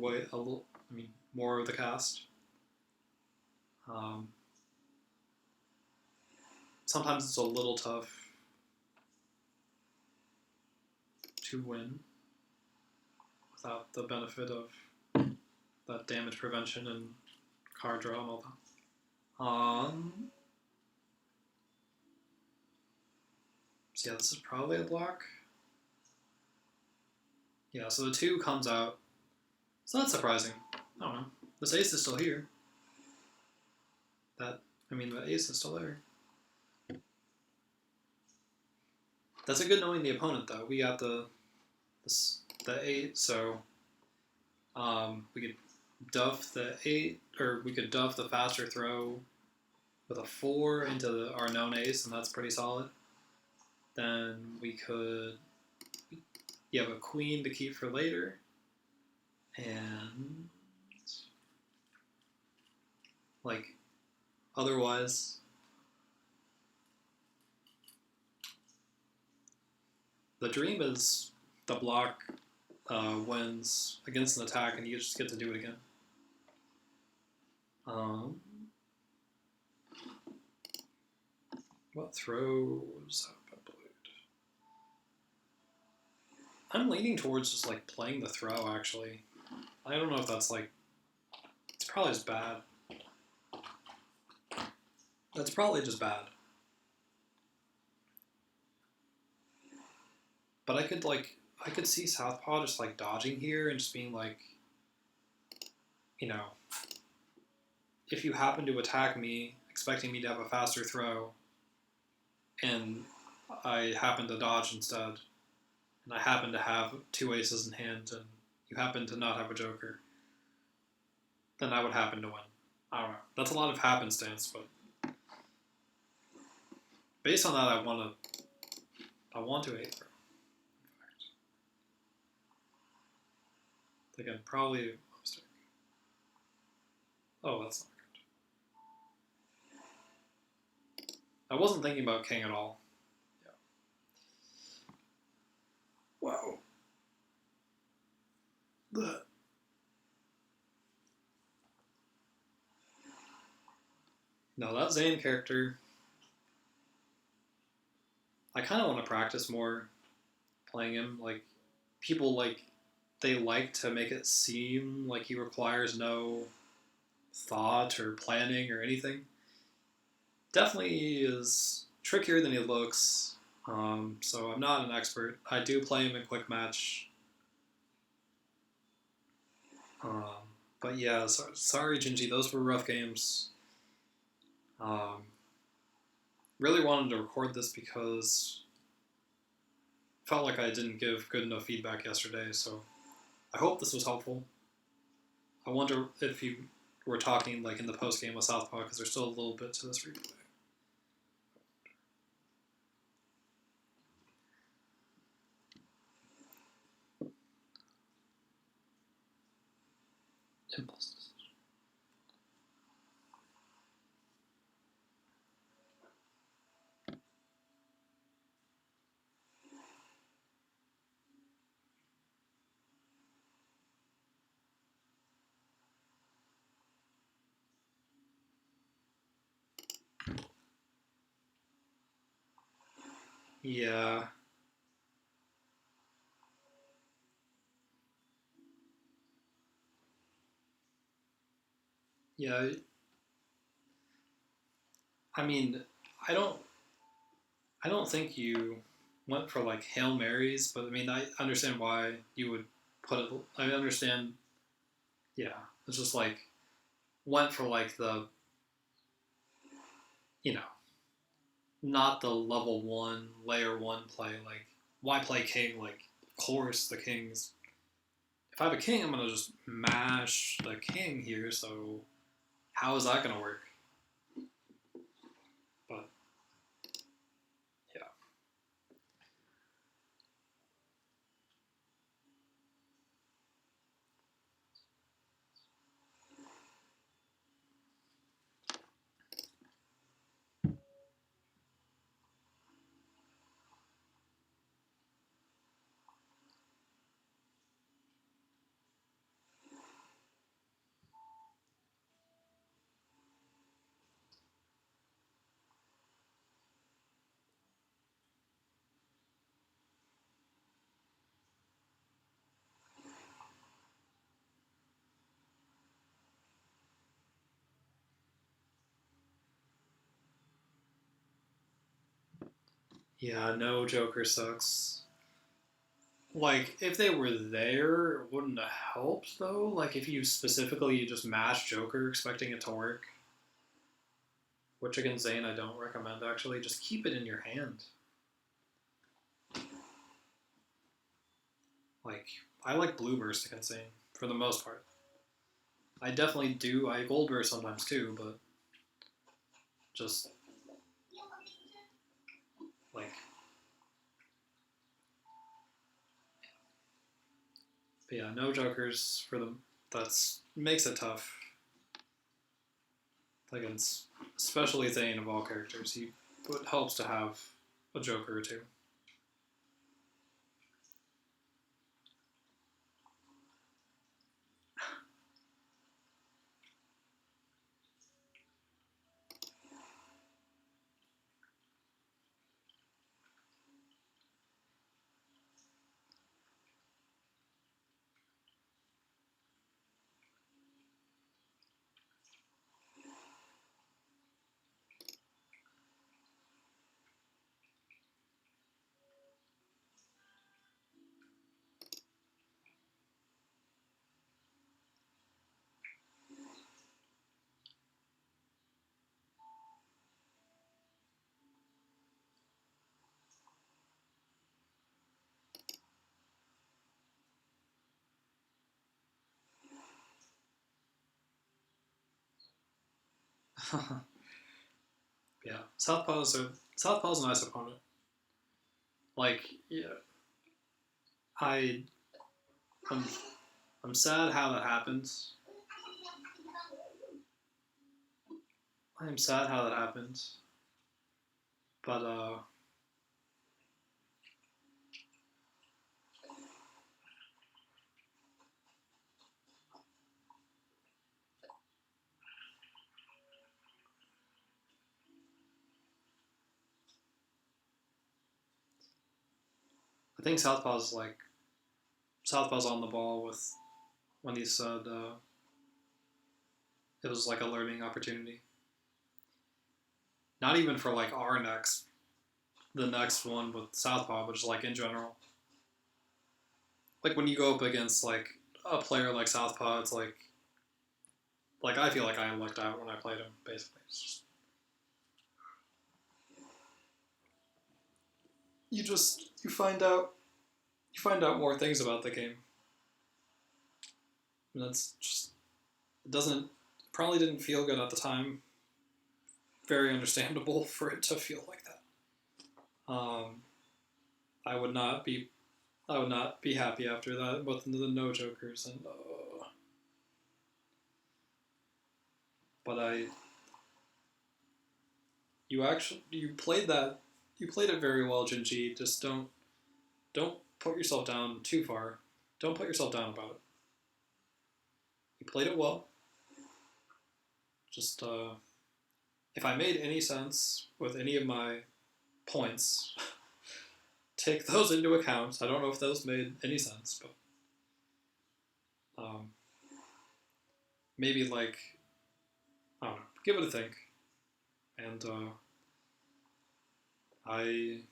more of the cast. Sometimes it's a little tough to win without the benefit of that damage prevention and card draw and all that. So yeah, this is probably a block. Yeah, so the 2 comes out. It's not surprising. I don't know. This ace is still here. The ace is still there. That's a good knowing the opponent, though. We got the 8, so we could duff the 8, or we could duff the faster throw with a 4 into our known ace, and that's pretty solid. Then we could, you have a queen to keep for later, and like otherwise, the dream is the block wins against an attack, and you just get to do it again. What throws up a blade? I'm leaning towards just like playing the throw, actually. I don't know if that's like, it's probably just bad. That's probably just bad. But I could see Southpaw just like dodging here and just being like, you know, if you happen to attack me, expecting me to have a faster throw, and I happen to dodge instead, and I happen to have 2 aces in hand, and you happen to not have a joker, then I would happen to win. I don't know. That's a lot of happenstance, but based on that, I want to 8 throw. Again, probably a mistake. Oh, that's not good. I wasn't thinking about king at all. Yeah. Wow. No, that Zane character, I kind of want to practice more playing him. Like, people they like to make it seem like he requires no thought or planning or anything. Definitely is trickier than he looks. So I'm not an expert. I do play him in quick match. But yeah, sorry, Gingy. Those were rough games. Really wanted to record this because felt like I didn't give good enough feedback yesterday. So I hope this was helpful. I wonder if you we're talking like in the post game with Southpaw because there's still a little bit to this replay. Impulse. Yeah. Yeah. I mean, I don't I don't think you went for like Hail Marys, but I mean I understand why you would put it. I understand. Yeah, it's just like went for like the you know not the level one layer one play. Like why play king? Like of course the king's. If I have a king, I'm gonna just mash the king here. So how is that gonna work? But yeah. Yeah, no Joker sucks. Like, if they were there, it wouldn't have helped, though. Like, if you specifically just mash Joker expecting it to work, which against Zane I don't recommend, actually. Just keep it in your hand. Like, I like Blue Burst against Zane, for the most part. I definitely do. I Gold Burst sometimes, too, but just, like... But yeah, no Jokers for them. That's makes it tough against, especially Zane of all characters. It helps to have a Joker or two. Yeah, Southpaw's a nice opponent. Like, yeah, I I'm, I'm sad how that happens. I'm sad how that happens. But I think Southpaw's on the ball with when he said it was like a learning opportunity. Not even for like the next one with Southpaw, but just like in general. Like when you go up against like a player like Southpaw, it's like I feel like I lucked out when I played him. Basically, it's just, you find out more things about the game. And that's just it doesn't probably didn't feel good at the time. Very understandable for it to feel like that. I would not be happy after that with the no jokers and but you played it very well, Gingy. Just don't put yourself down too far. Don't put yourself down about it. You played it well. Just if I made any sense with any of my points, take those into account. I don't know if those made any sense, but maybe like I don't know. Give it a think, and I'm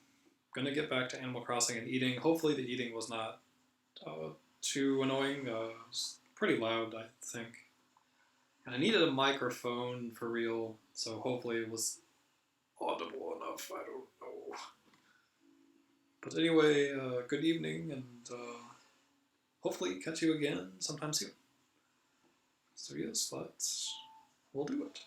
gonna get back to Animal Crossing and eating. Hopefully, the eating was not too annoying. It's pretty loud, I think. And I needed a microphone for real, so hopefully it was audible enough. I don't know. But anyway, good evening, and hopefully catch you again sometime soon. So yes, we'll do it.